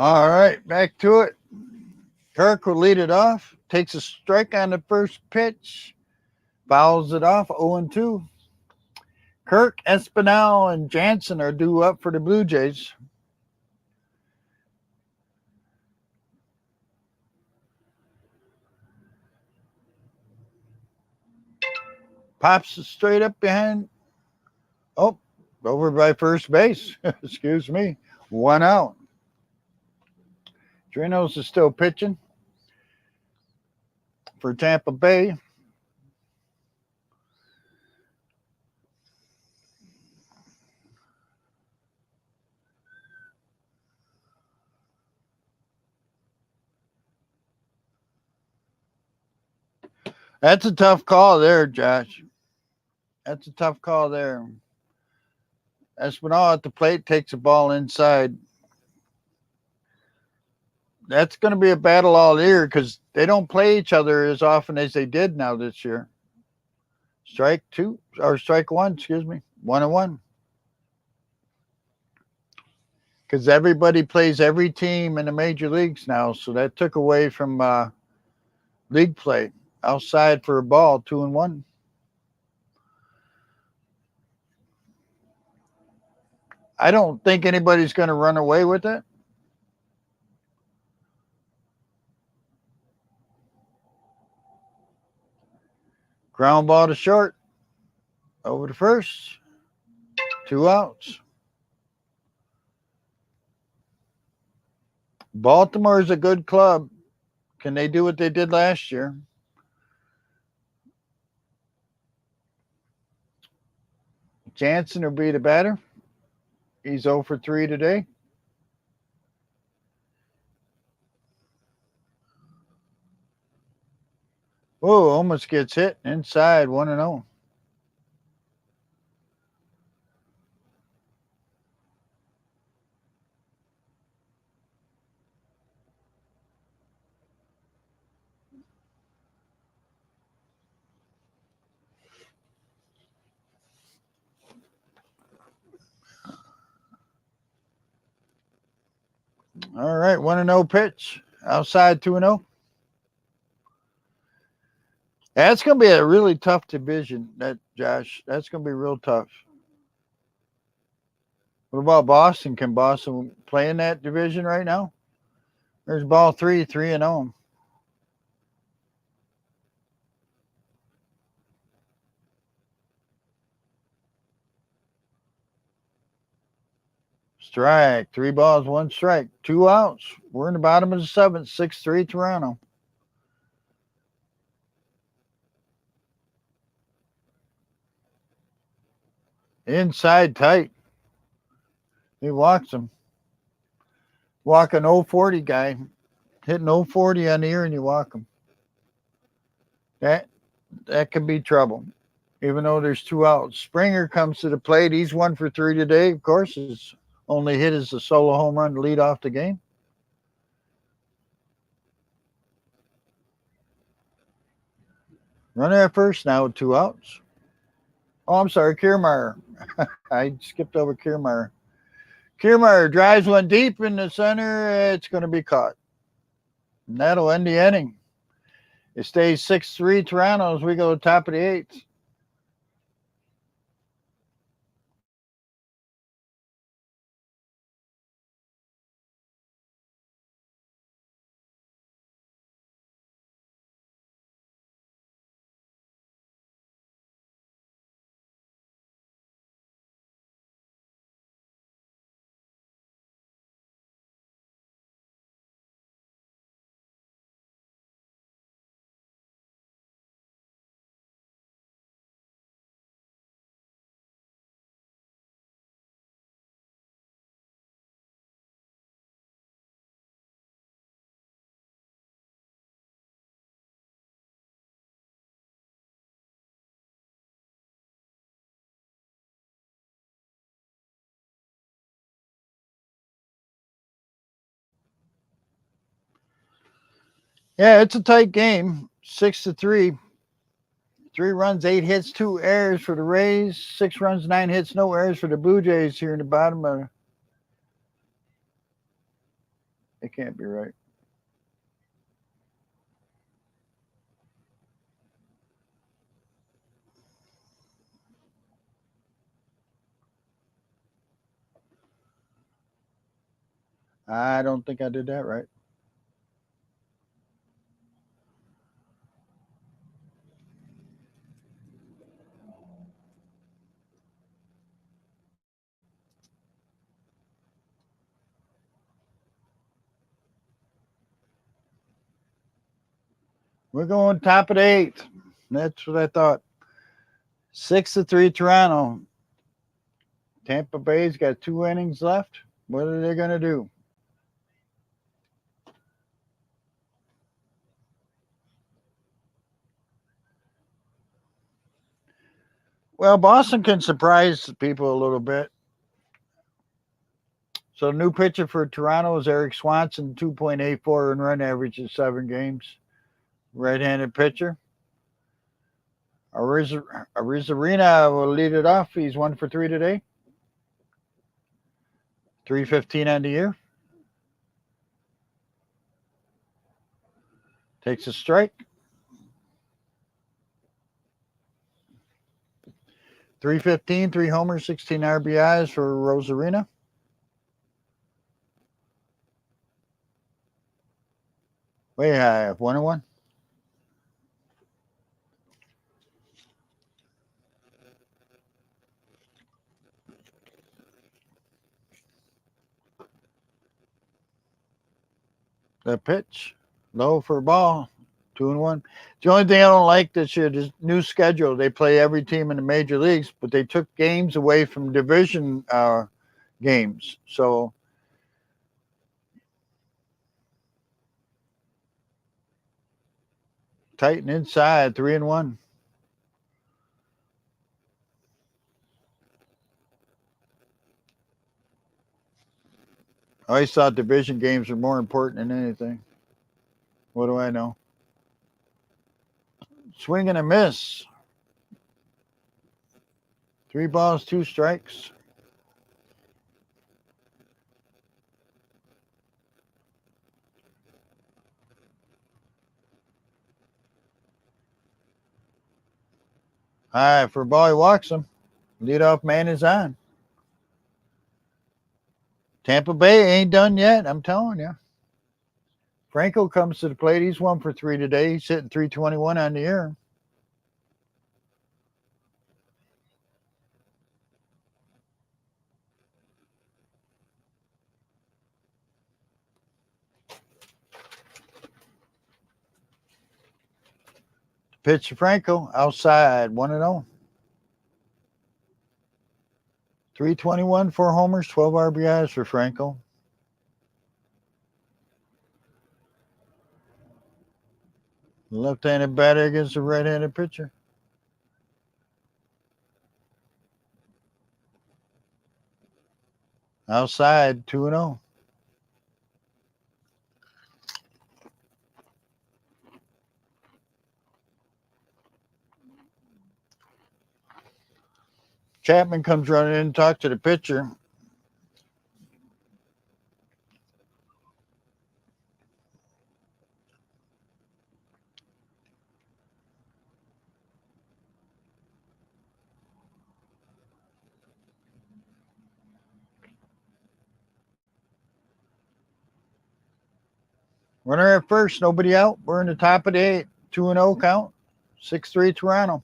All right, back to it. Kirk will lead it off. Takes a strike on the first pitch. Fouls it off 0-2. Kirk, Espinal, and Jansen are due up for the Blue Jays. Pops straight up behind. Oh, over by first base. Excuse me. 1 out. Trinos is still pitching for Tampa Bay. That's a tough call there, Josh. That's a tough call there. Espinal at the plate takes the ball inside. That's going to be a battle all year because they don't play each other as often as they did now this year. Strike 1, excuse me. 1-1. Because everybody plays every team in the major leagues now, so that took away from league play. Outside for a ball, 2-1. I don't think anybody's going to run away with it. Ground ball to short. Over to first. 2 outs. Baltimore is a good club. Can they do what they did last year? Jansen will be the batter. He's 0 for 3 today. Whoa, almost gets hit inside 1-0. All right, 1-0 pitch. Outside 2-0. That's going to be a really tough division, that Josh. That's going to be real tough. What about Boston? Can Boston play in that division right now? There's ball 3-0. Strike. 3 balls, 1 strike. 2 outs. We're in the bottom of the 7th. 6-3 Toronto. Inside tight. He walks him. Walk an 040 guy. Hitting 040 on the ear and you walk him. That could be trouble. Even though there's 2 outs. Springer comes to the plate. He's 1 for 3 today. Of course, his only hit is a solo home run to lead off the game. Runner at first now with 2 outs. Oh, I'm sorry, Kiermaier. I skipped over Kiermaier. Kiermaier drives one deep in the center. It's going to be caught. And that'll end the inning. It stays 6-3 Toronto as we go to the top of the 8th. Yeah, it's a tight game. 6-3. 3 runs, 8 hits, 2 errors for the Rays. 6 runs, 9 hits, no errors for the Blue Jays here in the bottom of. It can't be right. I don't think I did that right. We're going top of the 8th. That's what I thought. 6-3 Toronto. Tampa Bay's got 2 innings left. What are they going to do? Well, Boston can surprise people a little bit. So, new pitcher for Toronto is Eric Swanson, 2.84 in run average in 7 games. Right-handed pitcher. Arizarena will lead it off. He's 1 for 3 today. 315 on the year. Takes a strike. 315, 3 homers, 16 RBIs for Rosarina. Way high, 1-1. The pitch, low for a ball, 2-1. The only thing I don't like this year is new schedule. They play every team in the major leagues, but they took games away from division games. So tighten inside, 3-1. I always thought division games were more important than anything. What do I know? Swing and a miss. 3 balls, 2 strikes. All right, for a ball, he walks him. Leadoff man is on. Tampa Bay ain't done yet, I'm telling you. Franco comes to the plate. He's 1 for 3 today. He's hitting 321 on the year. Pitch to Franco outside 1-0. 321, 4 homers, 12 RBIs for Franco. Left-handed batter against a right-handed pitcher. Outside 2-0. Chapman comes running in and talks to the pitcher. Runner at first, nobody out. We're in the top of the 8. 2-0 count. 6-3 Toronto.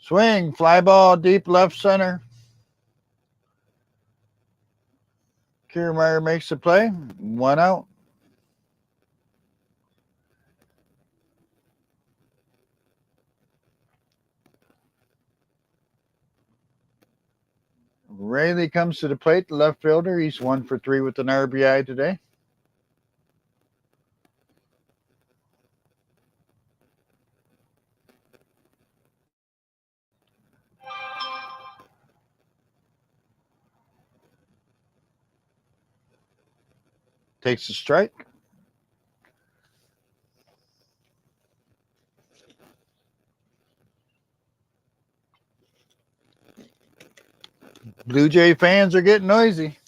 Swing, fly ball deep left center. Kiermaier makes the play. 1 out. Rayleigh comes to the plate, the left fielder. He's 1 for 3 with an RBI today. Takes a strike. Blue Jay fans are getting noisy.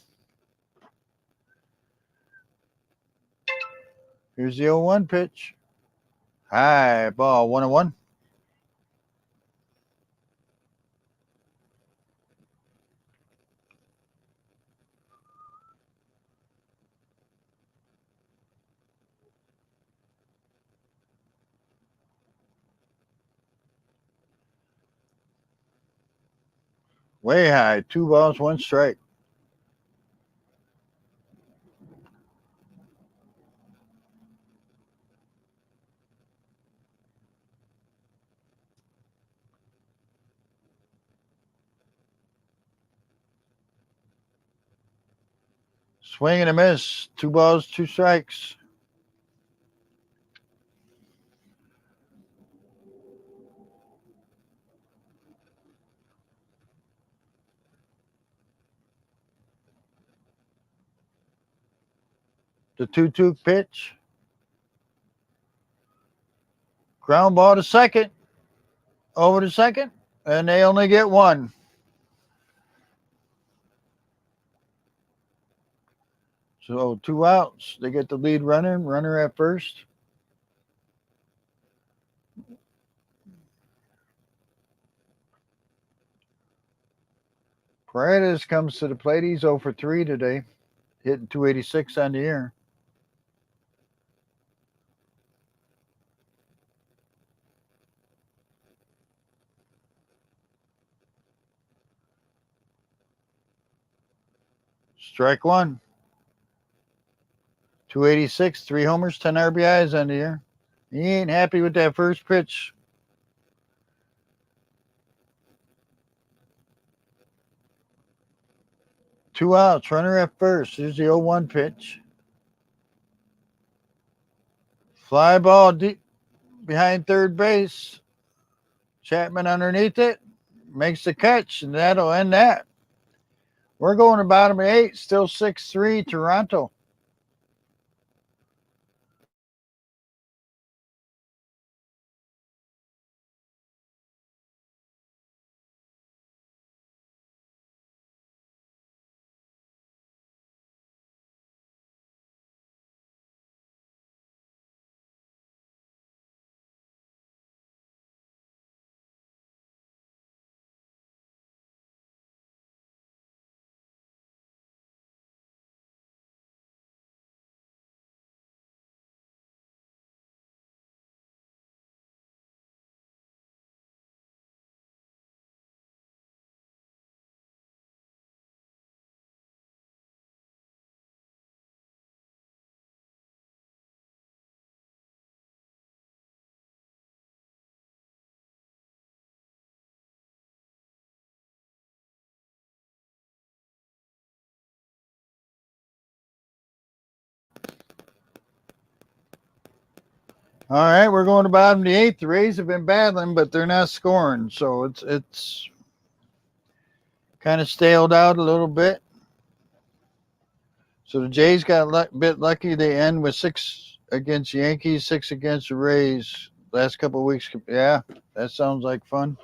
Here's the 0-1 pitch. High ball, 1-1. Way high. 2 balls, 1 strike. Swing and a miss. 2 balls, 2 strikes. The 2-2 pitch. Ground ball to second. Over to second. And they only get 1. So 2 outs. They get the lead runner at first. Paredes comes to the plate. He's 0 for 3 today, hitting 286 on the year. Strike 1. 286, 3 homers, 10 RBIs on the year. He ain't happy with that first pitch. Two outs, runner at first. Here's the 0-1 pitch. Fly ball deep behind third base. Chapman underneath it. Makes the catch, and that'll end that. We're going to bottom of 8, still 6-3 Toronto. All right, we're going to bottom of the eighth. The Rays have been battling, but they're not scoring, so it's kind of staled out a little bit. So the Jays got a bit lucky. They end with 6 against the Yankees, 6 against the Rays. Last couple of weeks, yeah, that sounds like fun.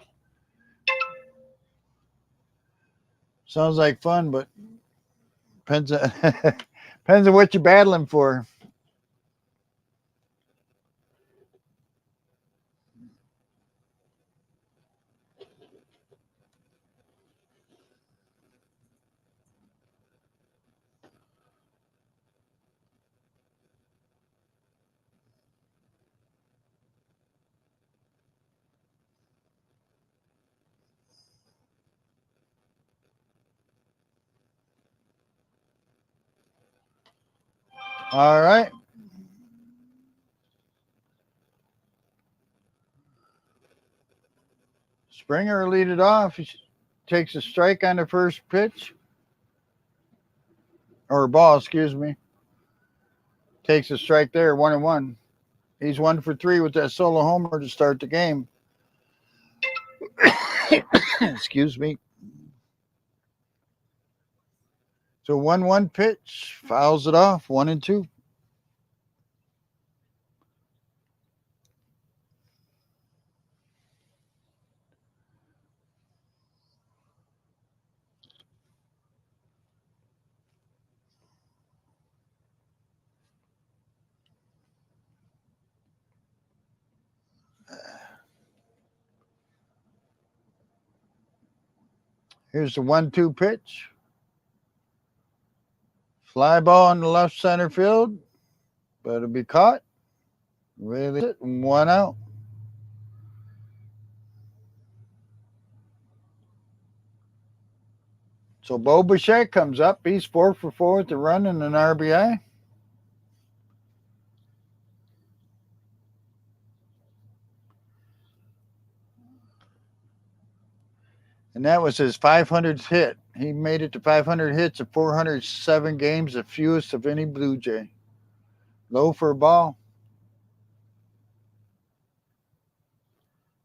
Sounds like fun, but depends on, depends on what you're battling for. All right. Springer will lead it off. He takes a strike on the first pitch, or ball, excuse me. Takes a strike there, 1-1. He's 1 for 3 with that solo homer to start the game. Excuse me. So 1-1 pitch, fouls it off, 1-2. Here's the 1-2 pitch. Fly ball in the left center field, but it'll be caught. Really, 1 out. So Bo Bichette comes up. He's 4 for 4 with the run and an RBI. And that was his 500th hit. He made it to 500 hits of 407 games, the fewest of any Blue Jay. Low for a ball.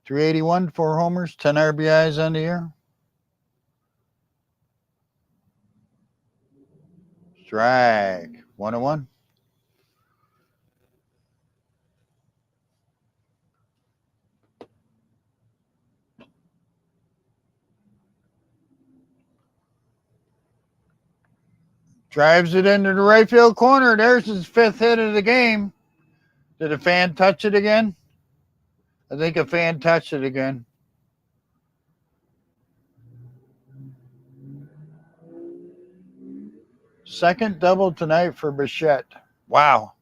381, 4 homers, 10 RBIs on the year. Strike. 1-1. Drives it into the right field corner. There's his 5th hit of the game. Did a fan touch it again? I think a fan touched it again. Second double tonight for Bichette. Wow.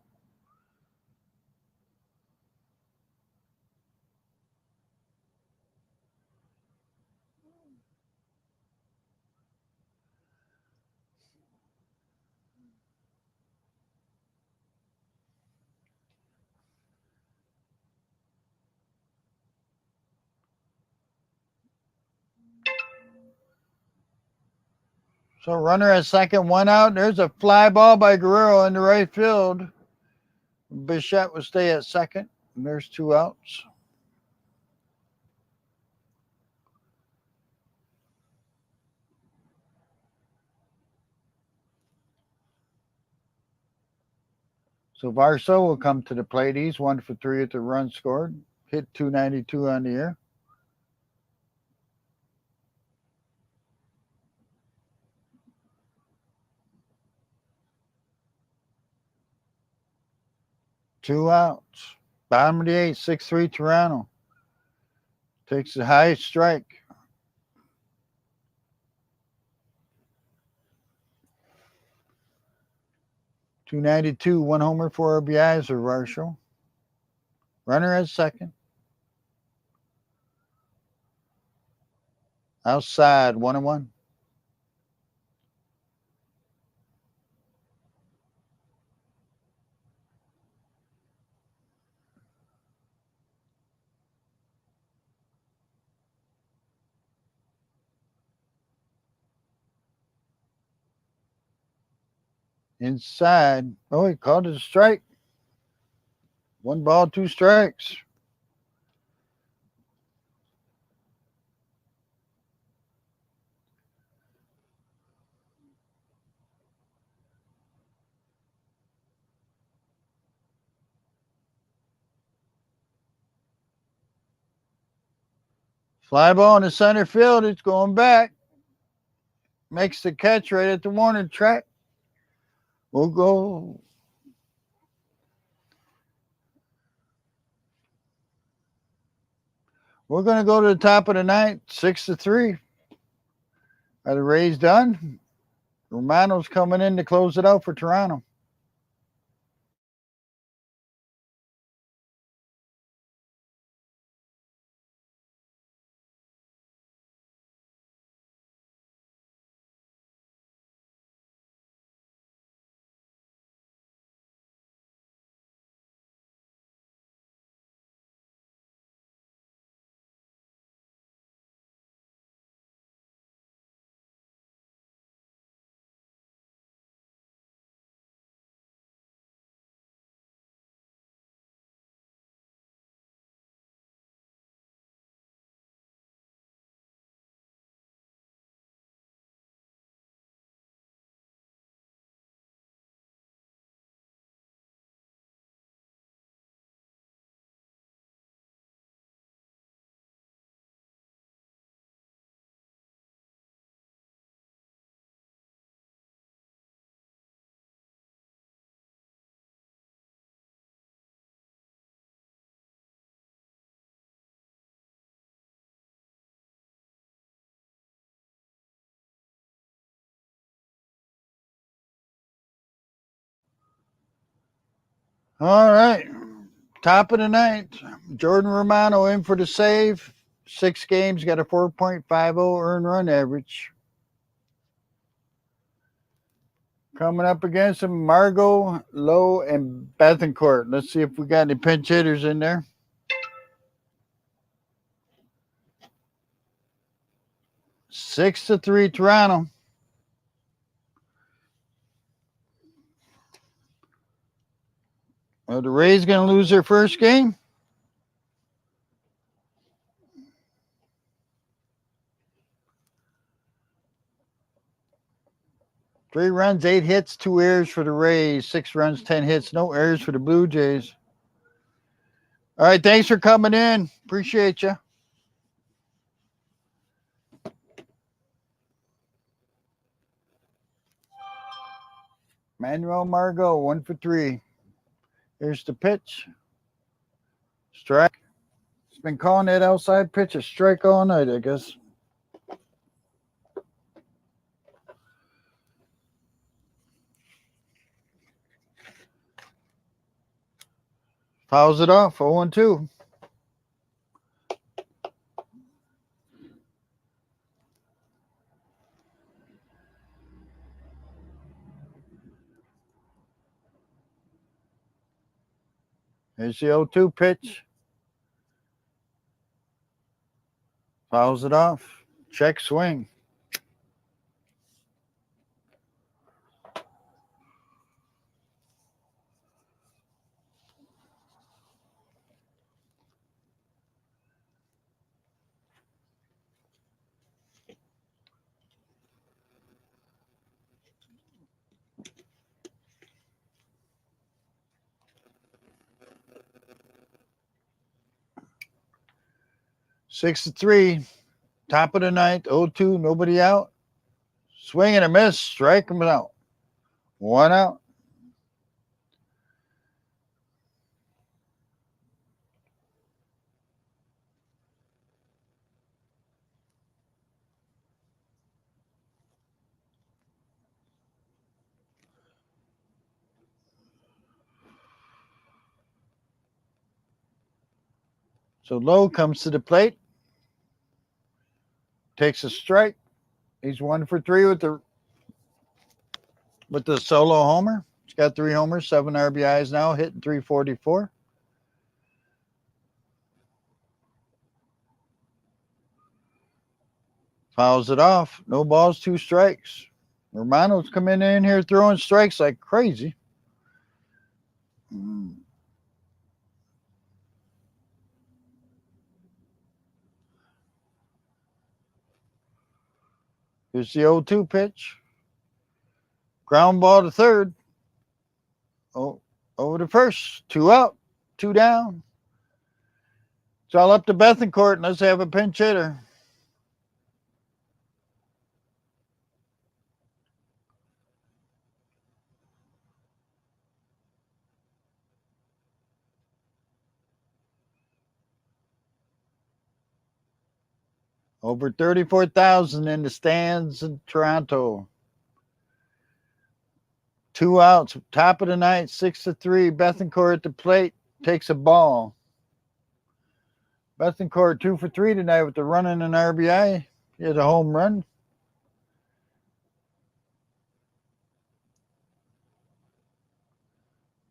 So runner at second, 1 out. There's a fly ball by Guerrero in the right field. Bichette will stay at second, and there's 2 outs. So Varso will come to the plate. He's 1 for 3 at the run scored. Hit 292 on the year. Two outs. Bottom of the 8th, 6-3 Toronto. Takes the highest strike. .292, 1 homer, 4 RBIs for Varsho. Runner at second. Outside, 1-1. Inside. Oh, he called it a strike. 1 ball, 2 strikes. Fly ball in the center field. It's going back. Makes the catch right at the warning track. We'll go. We're going to go to the top of the ninth, 6-3. Are the Rays done? Romano's coming in to close it out for Toronto. All right. Top of the ninth. Jordan Romano in for the save. 6 games, got a 4.50 earned run average. Coming up against him, Margot, Lowe, and Bethencourt. Let's see if we got any pinch hitters in there. 6-3 Toronto. Are the Rays going to lose their first game? Three runs, 8 hits, 2 errors for the Rays. 6 runs, 10 hits, no errors for the Blue Jays. All right, thanks for coming in. Appreciate you. Manuel Margot, 1 for 3. Here's the pitch. Strike. He's been calling that outside pitch a strike all night, I guess. Fouls it off, 0-2. Here's the 0-2 pitch. Fouls it off. Check swing. Six to three. Top of the ninth. 0-2. Nobody out. Swing and a miss. Strike him out. 1 out. So Lowe comes to the plate. Takes a strike. He's 1 for 3 with the solo homer. He's got 3 homers, 7 RBIs now, hitting .344. Fouls it off. No balls, 2 strikes. Romano's coming in here throwing strikes like crazy. Here's the 0-2 pitch. Ground ball to third. Oh, over to first. 2 out, 2 down. It's all up to Bethencourt, and let's have a pinch hitter. Over 34,000 in the stands in Toronto. 2 outs, top of the ninth, 6-3. Bethencourt at the plate takes a ball. Bethencourt 2 for 3 tonight with the run and an RBI. He has a home run.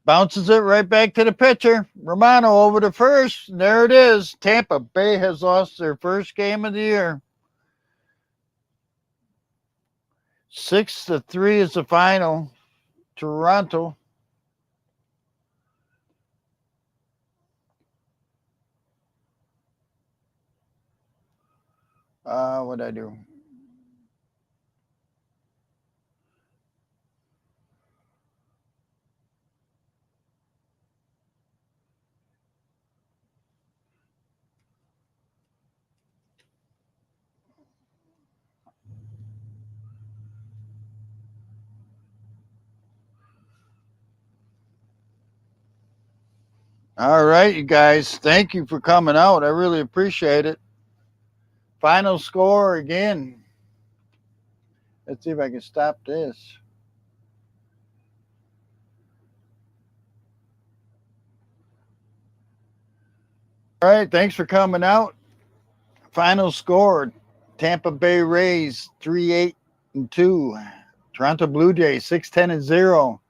Bounces it right back to the pitcher. Romano over to first. There it is. Tampa Bay has lost their first game of the year. 6-3 is the final. Toronto. What'd I do? All right, you guys. Thank you for coming out. I really appreciate it. Final score again. Let's see if I can stop this. All right, thanks for coming out. Final score: Tampa Bay Rays 3-8-2. Toronto Blue Jays 6-10-0.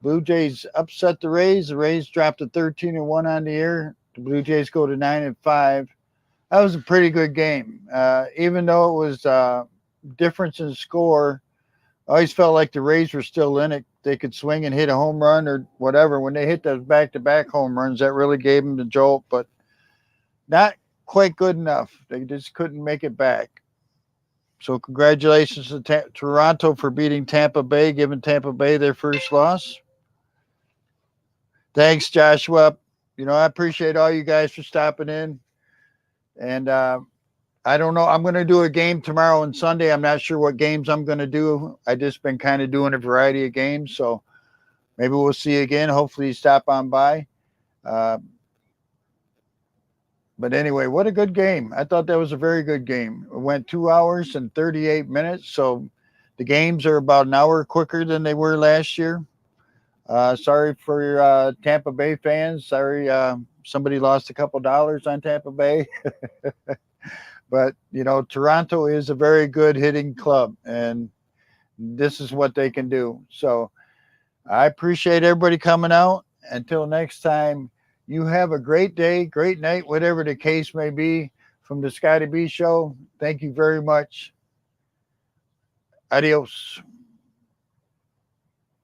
Blue Jays upset the Rays. The Rays dropped to 13-1 on the year. The Blue Jays go to 9-5. That was a pretty good game. Even though it was difference in score, I always felt like the Rays were still in it. They could swing and hit a home run or whatever. When they hit those back-to-back home runs, that really gave them the jolt, but not quite good enough. They just couldn't make it back. So congratulations to Toronto for beating Tampa Bay, giving Tampa Bay their first loss. Thanks, Joshua. I appreciate all you guys for stopping in. And I don't know. I'm going to do a game tomorrow and Sunday. I'm not sure what games I'm going to do. I just been kind of doing a variety of games. So maybe we'll see you again. Hopefully you stop on by. But anyway, what a good game. I thought that was a very good game. It went 2 hours and 38 minutes. So the games are about an hour quicker than they were last year. Sorry for your Tampa Bay fans. Sorry somebody lost a couple dollars on Tampa Bay. But, Toronto is a very good hitting club, and this is what they can do. So I appreciate everybody coming out. Until next time, you have a great day, great night, whatever the case may be. From the Scotty B Show, thank you very much. Adios.